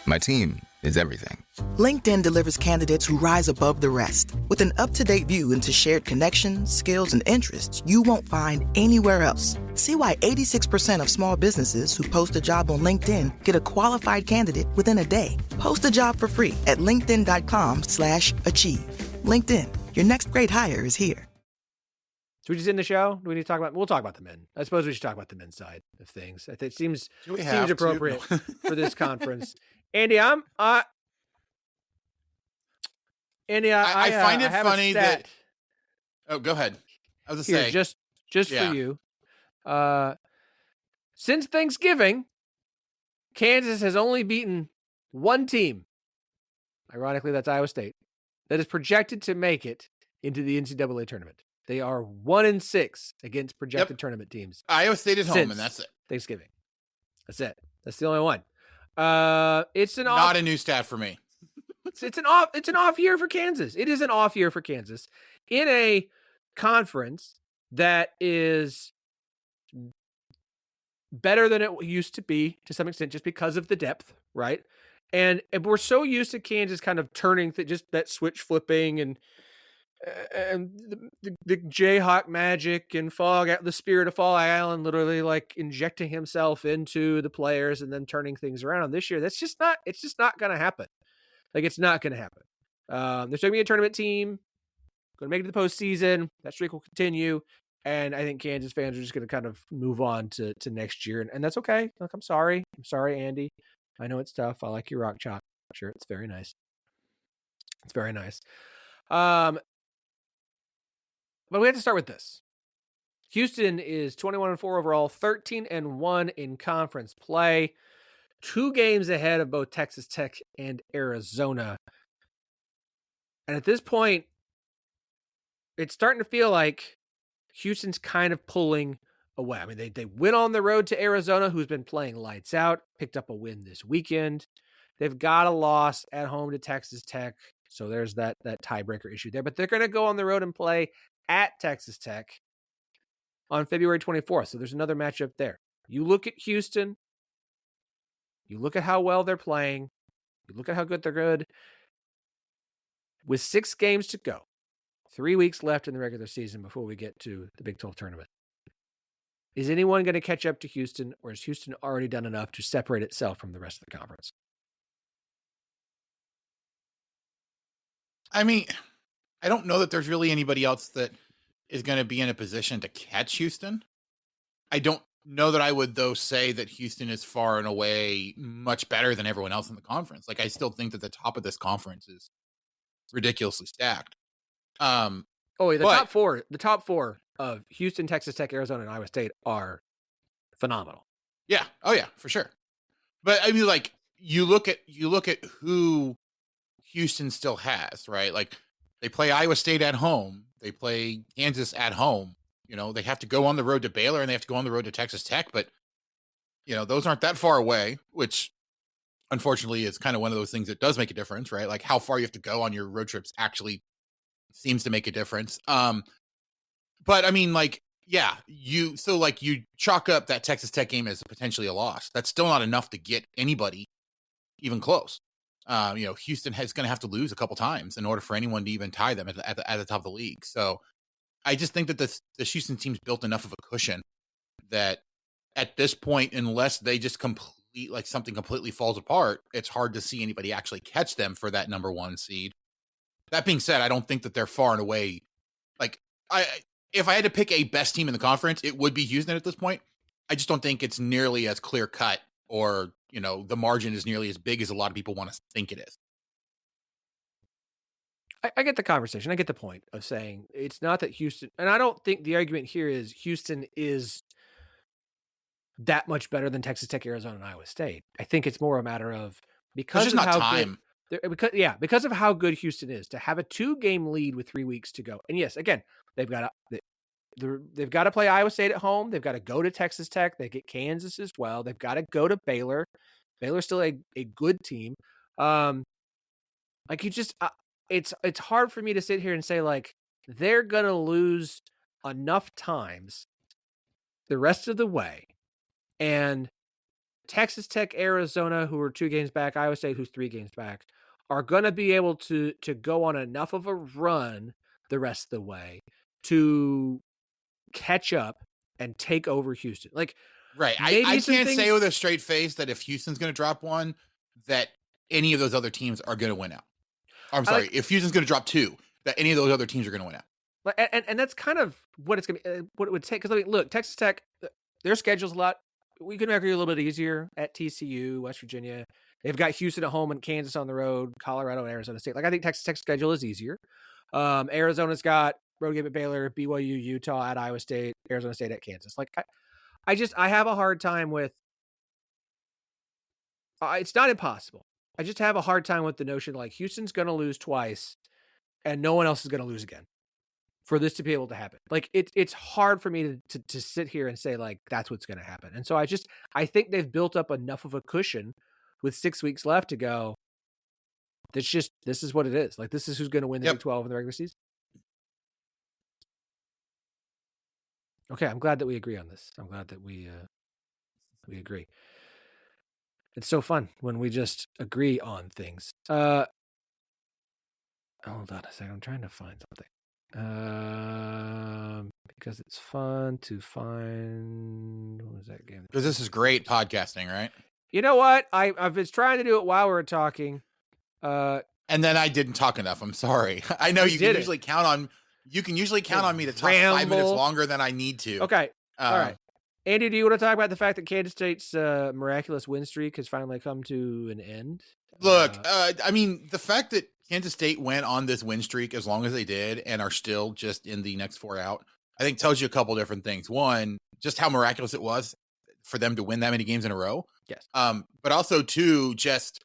My team is everything. LinkedIn delivers candidates who rise above the rest. With an up-to-date view into shared connections, skills, and interests you won't find anywhere else. See why 86% of small businesses who post a job on LinkedIn get a qualified candidate within a day. Post a job for free at linkedin.com/achieve. LinkedIn, your next great hire is here. Should we just end the show? Do we need to talk about? We'll talk about the men. I suppose we should talk about the men's side of things. I think it seems appropriate for this conference. Andy, I find it funny that. Oh, go ahead. I was going to say just for you. Since Thanksgiving, Kansas has only beaten one team. Ironically, that's Iowa State. That is projected to make it into the NCAA tournament. They are 1-6 against projected tournament teams. Iowa State is home, and that's it. Thanksgiving. That's it. That's the only one. It's not a new stat for me. It's an off year for Kansas. It is an off year for Kansas in a conference that is better than it used to be to some extent, just because of the depth, right? And we're so used to Kansas kind of turning just that switch flipping and the Jayhawk magic and the spirit of Fall Island, literally like injecting himself into the players and then turning things around. This year, it's just not going to happen. Like, it's not going to happen. There's going to be a tournament team, going to make it to the postseason. That streak will continue. And I think Kansas fans are just going to kind of move on to next year. And that's okay. Like, I'm sorry, Andy. I know it's tough. I like your rock chalk shirt. It's very nice. It's very nice. But we have to start with this. Houston is 21-4 overall, 13-1 in conference play. 2 games ahead of both Texas Tech and Arizona. And at this point, it's starting to feel like Houston's kind of pulling away. I mean, they went on the road to Arizona, who's been playing lights out, picked up a win this weekend. They've got a loss at home to Texas Tech, so there's that tiebreaker issue there. But they're going to go on the road and play at Texas Tech on February 24th, so there's another matchup there. You look at Houston, you look at how well they're playing, you look at how good they're good. With 6 games to go, 3 weeks left in the regular season before we get to the Big 12 tournament. Is anyone going to catch up to Houston, or has Houston already done enough to separate itself from the rest of the conference? I mean, I don't know that there's really anybody else that is going to be in a position to catch Houston. I don't know that I would, though, say that Houston is far and away much better than everyone else in the conference. Like, I still think that the top of this conference is ridiculously stacked. The top four of Houston, Texas Tech, Arizona, and Iowa State are phenomenal. Yeah. Oh yeah, for sure. But I mean, like, you look at who Houston still has, right? Like, they play Iowa State at home, they play Kansas at home. You know, they have to go on the road to Baylor and they have to go on the road to Texas Tech, but you know, those aren't that far away, which unfortunately is kind of one of those things that does make a difference, right? Like, how far you have to go on your road trips actually seems to make a difference. But I mean, like, yeah, you chalk up that Texas Tech game as potentially a loss. That's still not enough to get anybody even close. You know, Houston is going to have to lose a couple times in order for anyone to even tie them at the top of the league. So I just think that the Houston team's built enough of a cushion that at this point, unless they just something completely falls apart, it's hard to see anybody actually catch them for that number 1 seed. That being said, I don't think that they're far and away. Like, if I had to pick a best team in the conference, it would be Houston at this point. I just don't think it's nearly as clear cut, or, you know, the margin is nearly as big as a lot of people want to think it is. I get the conversation. I get the point of saying it's not that Houston, and I don't think the argument here is Houston is that much better than Texas Tech, Arizona, and Iowa State. I think it's more a matter of because of how good Houston is to have a 2-game lead with 3 weeks to go. And yes, again, they've got to play Iowa State at home. They've got to go to Texas Tech. They get Kansas as well. They've got to go to Baylor. Baylor's still a good team. It's hard for me to sit here and say, like, they're going to lose enough times the rest of the way. And Texas Tech, Arizona, who are 2 games back, Iowa State, who's 3 games back, are going to be able to go on enough of a run the rest of the way to catch up and take over Houston. Like, right. I can't say with a straight face that if Houston's going to drop 1, that any of those other teams are going to win out. I'm sorry, if Houston's going to drop 2, that any of those other teams are going to win out. And that's kind of what it's going to be, what it would take. Because, I mean, look, Texas Tech, their schedule's a lot. We can make it a little bit easier at TCU, West Virginia. They've got Houston at home and Kansas on the road, Colorado and Arizona State. Like, I think Texas Tech's schedule is easier. Arizona's got road game at Baylor, BYU, Utah at Iowa State, Arizona State at Kansas. Like, I have a hard time with. It's not impossible. I just have a hard time with the notion like Houston's going to lose twice, and no one else is going to lose again for this to be able to happen. Like, it's hard for me to sit here and say, like, that's what's going to happen. And so I think they've built up enough of a cushion with 6 weeks left to go. This is what it is. Like, this is who's going to win the Big 12 in the regular season. Okay, I'm glad that we agree on this. I'm glad that we agree. It's so fun when we just agree on things. Hold on a second. I'm trying to find something. Because it's fun to find. What was that game? Because this is great podcasting, right? You know what? I've been trying to do it while we were talking. And then I didn't talk enough. I'm sorry. I know you can usually count on me to talk 5 minutes longer than I need to. Okay. All right. Andy, do you want to talk about the fact that Kansas State's miraculous win streak has finally come to an end? Look, I mean, the fact that Kansas State went on this win streak as long as they did and are still just in the next 4 out, I think tells you a couple different things. One, just how miraculous it was for them to win that many games in a row. Yes. But also, two, just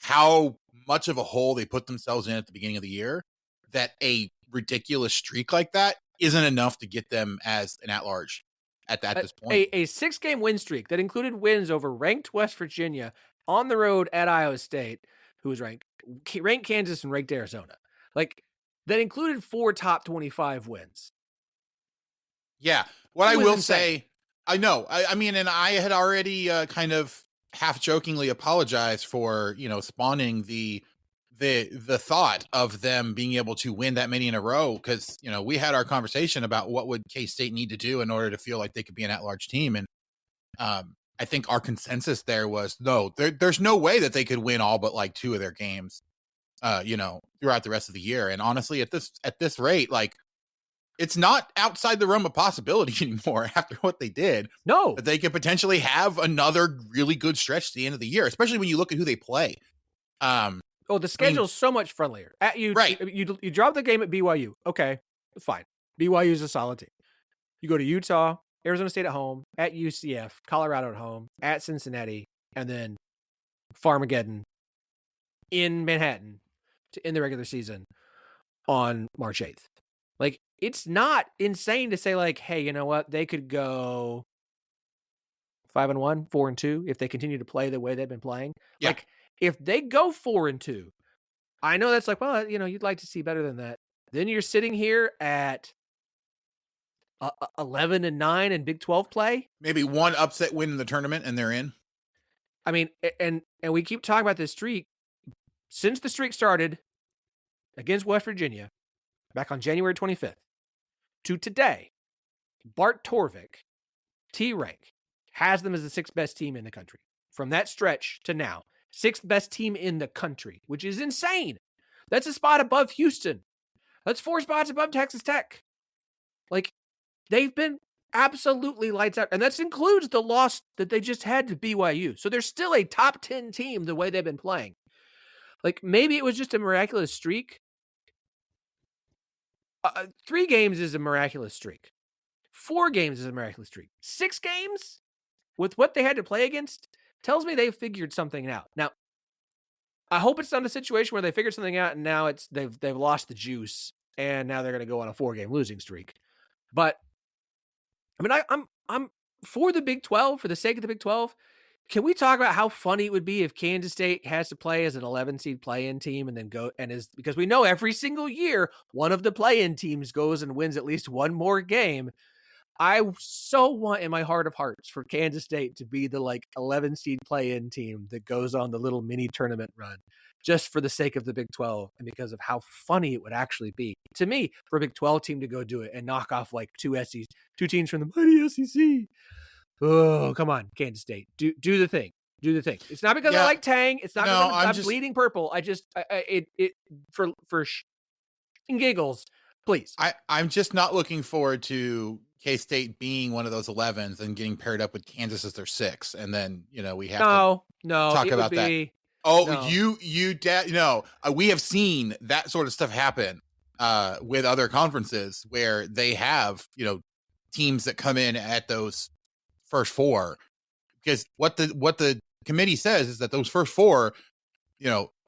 how much of a hole they put themselves in at the beginning of the year, that a ridiculous streak like that isn't enough to get them as an at-large at this point. A 6-game win streak that included wins over ranked West Virginia, on the road at Iowa State, who was ranked Kansas and ranked Arizona. Like, that included 4 top 25 wins. Yeah. What I will say, I know. I mean, and I had already kind of half jokingly apologized for, spawning the thought of them being able to win that many in a row. Cause we had our conversation about what would K-State need to do in order to feel like they could be an at-large team. And I think our consensus there was, no, there's no way that they could win all but like 2 of their games, throughout the rest of the year. And honestly, at this rate, like, it's not outside the realm of possibility anymore after what they did. No, that they could potentially have another really good stretch at the end of the year, especially when you look at who they play. The schedule's so much friendlier. At you, right? You drop the game at BYU. Okay, fine. BYU is a solid team. You go to Utah, Arizona State at home, at UCF, Colorado at home, at Cincinnati, and then Farmageddon in Manhattan to end the regular season on March 8th. Like, it's not insane to say, like, hey, you know what? They could go 5-1, 4-2 if they continue to play the way they've been playing. Yeah. Like, if they go 4-2, I know that's like, well, you'd like to see better than that. Then you're sitting here at 11-9 in Big 12 play. Maybe one upset win in the tournament and they're in. I mean, and we keep talking about this streak. Since the streak started against West Virginia back on January 25th to today, Bart Torvik, T-Rank, has them as the 6th best team in the country. From that stretch to now, 6th best team in the country, which is insane. That's a spot above Houston. That's 4 spots above Texas Tech. Like, they've been absolutely lights out. And that includes the loss that they just had to BYU. So they're still a top 10 team the way they've been playing. Like, maybe it was just a miraculous streak. 3 games is a miraculous streak. 4 games is a miraculous streak. 6 games with what they had to play against tells me they figured something out. Now, I hope it's not a situation where they figured something out and now they've lost the juice and now they're going to go on a 4-game losing streak. But I mean, I'm for the Big 12, for the sake of the Big 12. Can we talk about how funny it would be if Kansas State has to play as an 11-seed play-in team and then because we know every single year one of the play-in teams goes and wins at least one more game. I so want in my heart of hearts for Kansas State to be the 11-seed play-in team that goes on the little mini tournament run just for the sake of the Big 12 and because of how funny it would actually be to me for a Big 12 team to go do it and knock off 2 teams from the mighty SEC. Oh, come on, Kansas State. Do the thing. Do the thing. It's not because I like Tang. It's not because I'm just bleeding purple. I just for giggles, please. I'm just not looking forward to K-State being one of those 11s and getting paired up with Kansas as their 6, and then we have to talk about that. Oh, no. We have seen that sort of stuff happen with other conferences where they have teams that come in at those first 4, because what the committee says is that those first 4,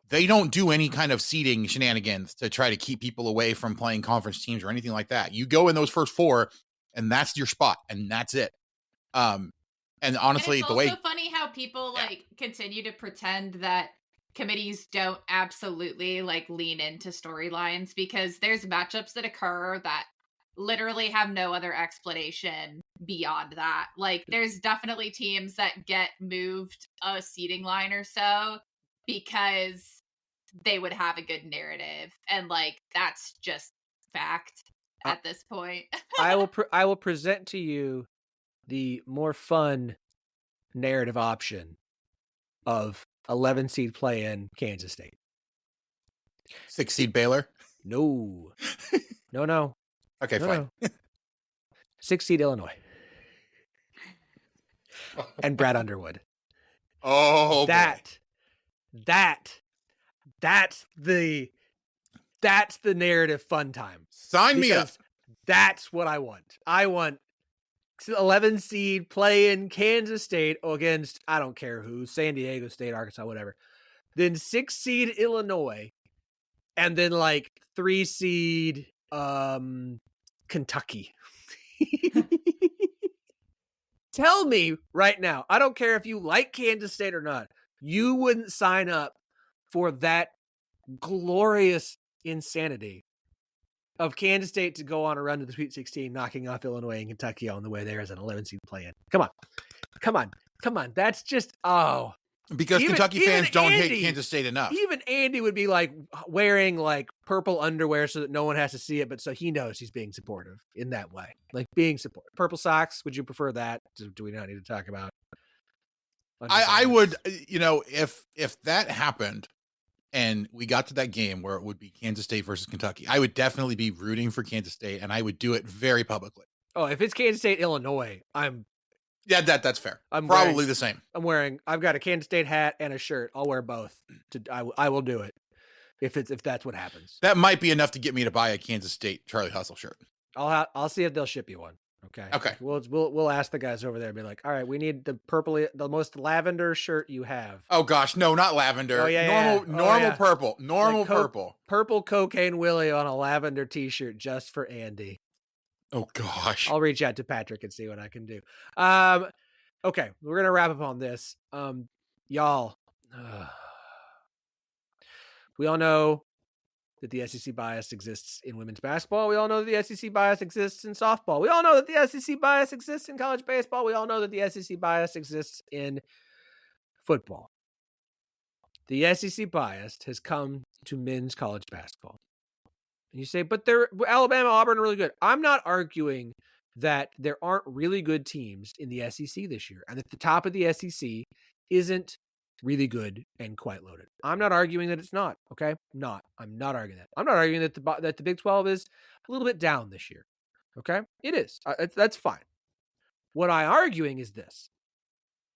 they don't do any kind of seeding shenanigans to try to keep people away from playing conference teams or anything like that. You go in those first 4 and that's your spot and that's it. And honestly, and it's also funny how people continue to pretend that committees don't absolutely lean into storylines, because there's matchups that occur that literally have no other explanation beyond that. There's definitely teams that get moved a seating line or so because they would have a good narrative, and that's just fact at this point. I will present to you the more fun narrative option of 11-seed play-in Kansas State. 6-seed Baylor? No. Okay, fine. No. 6-seed Illinois. and Brad Underwood. Oh, that's the narrative fun time. Sign me up. That's what I want. I want 11 seed play in Kansas State against, I don't care who, San Diego State, Arkansas, whatever. Then 6 seed Illinois, and then like 3 seed Kentucky. Tell me right now, I don't care if you like Kansas State or not, you wouldn't sign up for that glorious insanity of Kansas State to go on a run to the Sweet 16, knocking off Illinois and Kentucky on the way there as an 11 seed play-in. Come on. That's just, because Kentucky fans don't Andy, hate Kansas State enough. Even Andy would be like wearing like purple underwear so that no one has to see it, but so he knows he's being supportive in that way. Like being supportive. Purple socks, would you prefer that? Do we not need to talk about? I would, if that happened and we got to that game where it would be Kansas State versus Kentucky, I would definitely be rooting for Kansas State, and I would do it very publicly. Oh, if it's Kansas State, Illinois, that's fair. I'm probably the same. I've got a Kansas State hat and a shirt. I'll wear both. I will do it if that's what happens. That might be enough to get me to buy a Kansas State Charlie Hustle shirt. I'll see if they'll ship you one. Okay. We'll ask the guys over there and be like, all right, we need the most lavender shirt you have. Oh gosh, no, not lavender. Oh yeah, normal purple. Normal purple. Purple Cocaine Willie on a lavender t-shirt just for Andy. Oh gosh. I'll reach out to Patrick and see what I can do. Okay, we're gonna wrap up on this. Y'all, we all know that the SEC bias exists in women's basketball. We all know that the SEC bias exists in softball. We all know that the SEC bias exists in college baseball. We all know that the SEC bias exists in football. The SEC bias has come to men's college basketball. And you say, but Alabama, Auburn are really good. I'm not arguing that there aren't really good teams in the SEC this year, and that the top of the SEC isn't really good and quite loaded. I'm not arguing that it's not. Okay, I'm not arguing that. I'm not arguing that the Big 12 is a little bit down this year. Okay, it is. That's fine. What I'm arguing is this: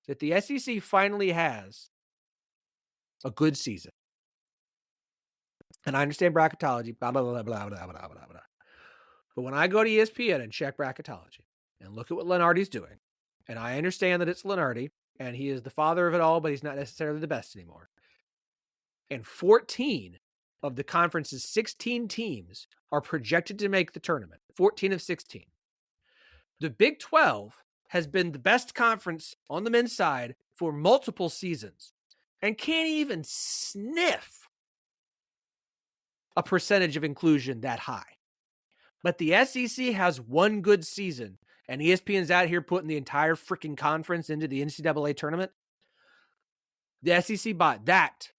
that the SEC finally has a good season. And I understand bracketology, blah, blah, blah, blah, blah, blah, blah, blah, blah. But when I go to ESPN and check bracketology and look at what Lenardi's doing, and I understand that it's Lenardi, and he is the father of it all, but he's not necessarily the best anymore. And 14 of the conference's 16 teams are projected to make the tournament. 14 of 16. The Big 12 has been the best conference on the men's side for multiple seasons and can't even sniff a percentage of inclusion that high. But the SEC has one good season, and ESPN's out here putting the entire freaking conference into the NCAA tournament. The SEC bought that.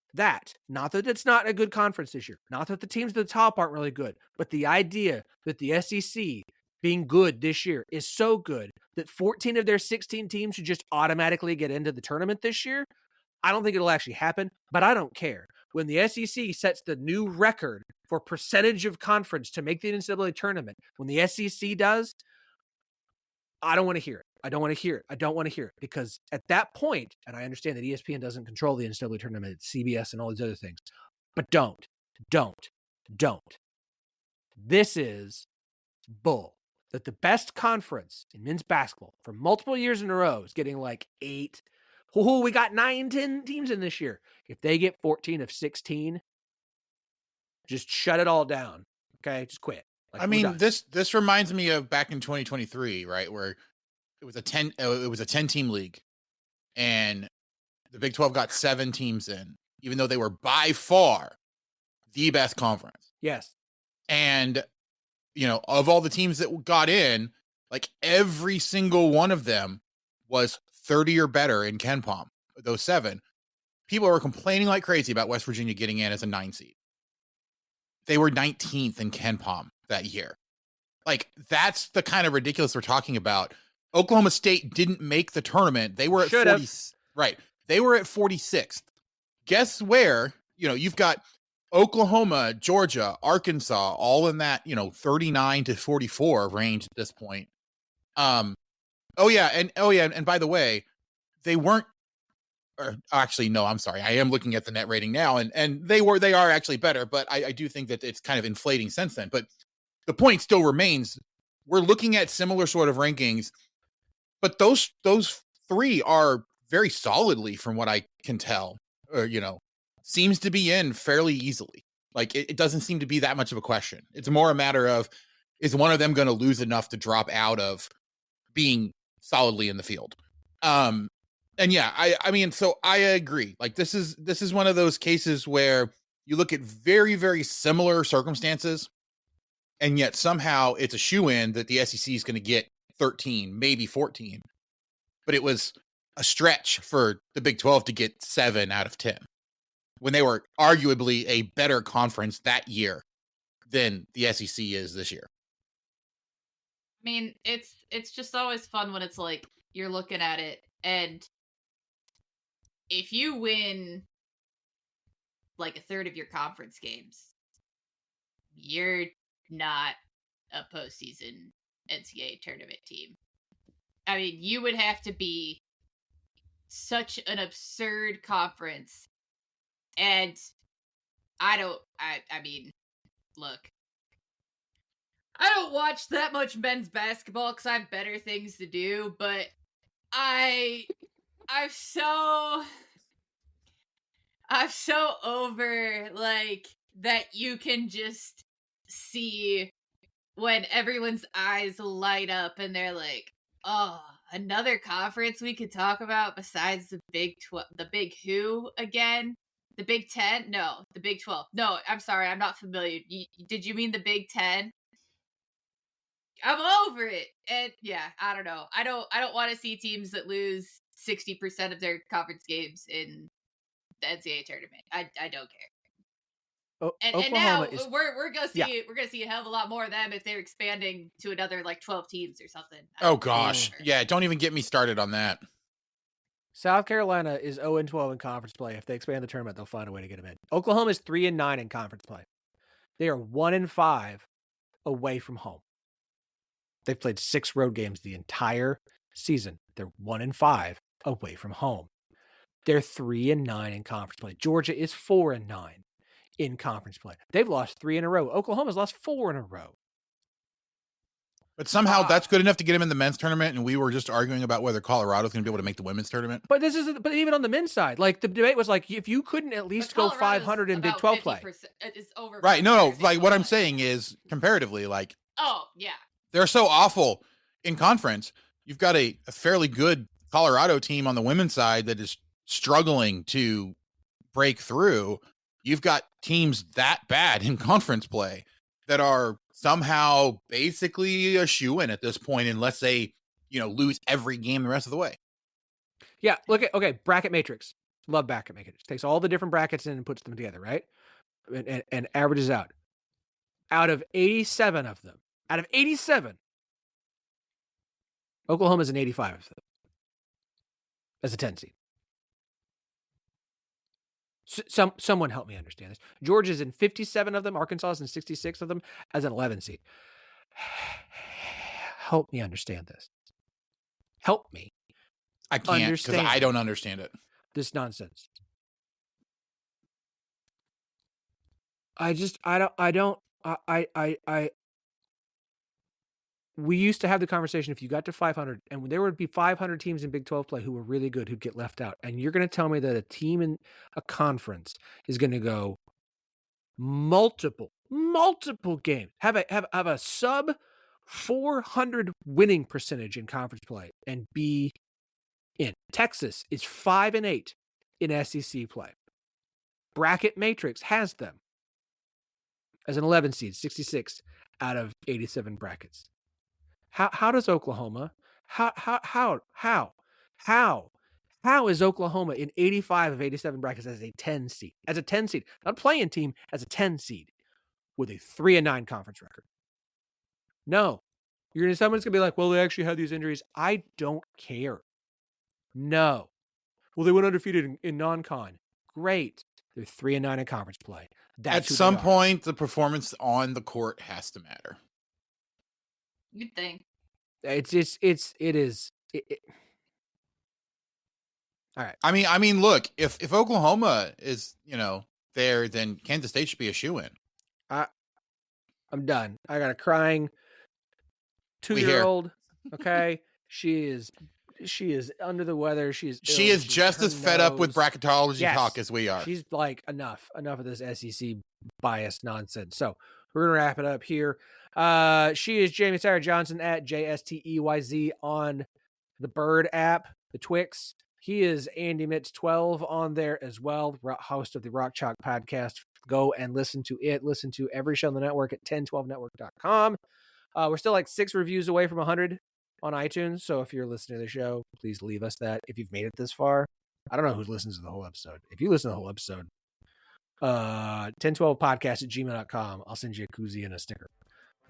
Not that it's not a good conference this year. Not that the teams at the top aren't really good. But the idea that the SEC being good this year is so good that 14 of their 16 teams should just automatically get into the tournament this year, I don't think it'll actually happen, but I don't care. When the SEC sets the new record for percentage of conference to make the NCAA tournament, when the SEC does, I don't want to hear it. I don't want to hear it because at that point, and I understand that ESPN doesn't control the NCAA tournament, it's CBS and all these other things, but don't. This is bull. That the best conference in men's basketball for multiple years in a row is getting like 8. Oh, we got 9, 10 teams in this year. If they get 14 of 16, just shut it all down. Okay, just quit. Like, I mean, this reminds me of back in 2023, right, where it was a 10-team league, and the Big 12 got 7 teams in, even though they were by far the best conference. Yes, and of all the teams that got in, like every single one of them was 30 or better in KenPom. Those 7 people were complaining like crazy about West Virginia getting in as a 9 seed. They were 19th in KenPom that year. Like, that's the kind of ridiculous we're talking about. Oklahoma State didn't make the tournament. They were at 40. Right. They were at 46th. Guess where? You've got Oklahoma, Georgia, Arkansas, all in that, 39 to 44 range at this point. And by the way, they weren't, or actually, no, I'm sorry. I am looking at the net rating now, and they are actually better, but I do think that it's kind of inflating since then. But the point still remains, we're looking at similar sort of rankings, but those three are very solidly, from what I can tell, or, seems to be in fairly easily. Like, it doesn't seem to be that much of a question. It's more a matter of, is one of them going to lose enough to drop out of being solidly in the field? And yeah, I mean, so I agree. Like, this is one of those cases where you look at very, very similar circumstances, and yet somehow it's a shoe-in that the SEC is going to get 13, maybe 14. But it was a stretch for the Big 12 to get 7 out of 10, when they were arguably a better conference that year than the SEC is this year. I mean, it's just always fun when it's like, you're looking at it, and if you win like a third of your conference games, you're not a postseason NCAA tournament team. I mean, you would have to be such an absurd conference. And I mean, look, I don't watch that much men's basketball because I have better things to do, but I'm so over, like, that you can just see when everyone's eyes light up and they're like, oh, another conference we could talk about besides the Big Who again? The Big 10? No, the Big 12. No, I'm sorry, I'm not familiar. Did you mean the Big 10? I'm over it. And yeah, I don't know. I don't want to see teams that lose 60% of their conference games in the NCAA tournament. I don't care. And now we're gonna see a hell of a lot more of them if they're expanding to another like 12 teams or something. Oh gosh, yeah! Don't even get me started on that. South Carolina is 0-12 in conference play. If they expand the tournament, they'll find a way to get them in. Oklahoma is 3-9 in conference play. They are 1-5 away from home. They've played 6 road games the entire season. They're 1-5 away from home. They're 3-9 in conference play. Georgia is 4-9 in conference play. They've lost 3 in a row. Oklahoma's lost 4 in a row. But somehow that's good enough to get him in the men's tournament, and we were just arguing about whether Colorado's going to be able to make the women's tournament. But but even on the men's side, like, the debate was like, if you couldn't at least go 500 in Big 12 play. It's over. Right. No. Like, what I'm saying is, comparatively, like, oh, yeah. They're so awful in conference. You've got a fairly good Colorado team on the women's side that is struggling to break through. You've got teams that bad in conference play that are somehow basically a shoe-in at this point, unless they, lose every game the rest of the way. Yeah. Okay. Bracket matrix. Love bracket matrix. Takes all the different brackets in and puts them together, right? And averages out. Out of 87 of them, Oklahoma's an 85 of them as a 10 seed. Someone help me understand this. Georgia's in 57 of them. Arkansas is in 66 of them as an 11 seed. Help me understand this. Help me. I can't, because I don't understand it. This nonsense. We used to have the conversation, if you got to 500, and there would be 500 teams in Big 12 play who were really good, who'd get left out. And you're going to tell me that a team in a conference is going to go multiple games, have a sub 400 winning percentage in conference play and be in. Texas is 5-8 in SEC play. Bracket Matrix has them as an 11 seed, 66 out of 87 brackets. How does Oklahoma? How is Oklahoma in 85 of 87 brackets as a 10 seed? As a 10 seed, not a play-in team, as a 10 seed with a 3-9 conference record. No. Someone's gonna be like, well, they actually had these injuries. I don't care. No. Well, they went undefeated in non-con. Great. They're 3-9 in conference play. At some point, the performance on the court has to matter. You'd think. It is. All right. I mean, look, if Oklahoma is, there, then Kansas State should be a shoo-in. I'm done. I got a crying 2-year-old. Okay. She is under the weather. She is just as fed up with bracketology talk as we are. She's like, enough of this SEC bias nonsense. So we're going to wrap it up here. She is Jamie Steyer-Johnson at JSTEYZ on the Bird app, the Twix. He is Andy Mitz 12 on there as well, host of the Rock Chalk podcast. Go and listen to it. Listen to every show on the network at 1012network.com. We're still like 6 reviews away from 100 on iTunes. So if you're listening to the show, please leave us that. If you've made it this far, I don't know who listens to the whole episode. If you listen to the whole episode, 1012podcast@gmail.com. I'll send you a koozie and a sticker.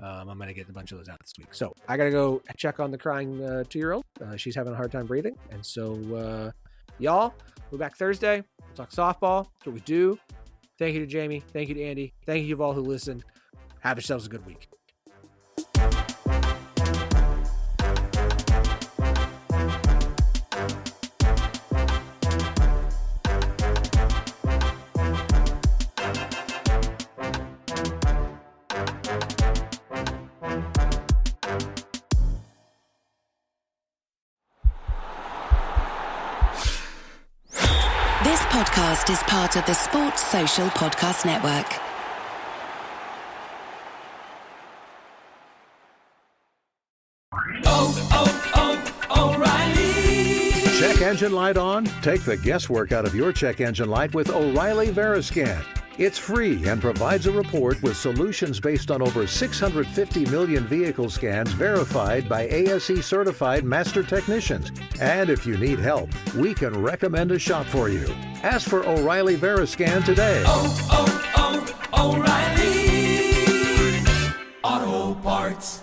I'm going to get a bunch of those out this week. So I got to go check on the crying 2-year-old. She's having a hard time breathing. And so y'all, we'll be back Thursday. We'll talk softball. That's what we do. Thank you to Jamie. Thank you to Andy. Thank you to all who listened. Have yourselves a good week. This podcast is part of the Sports Social Podcast Network. O'Reilly. Check engine light on? Take the guesswork out of your check engine light with O'Reilly Veriscan. It's free and provides a report with solutions based on over 650 million vehicle scans verified by ASE certified master technicians. And if you need help, we can recommend a shop for you. Ask for O'Reilly Veriscan today. O'Reilly Auto Parts.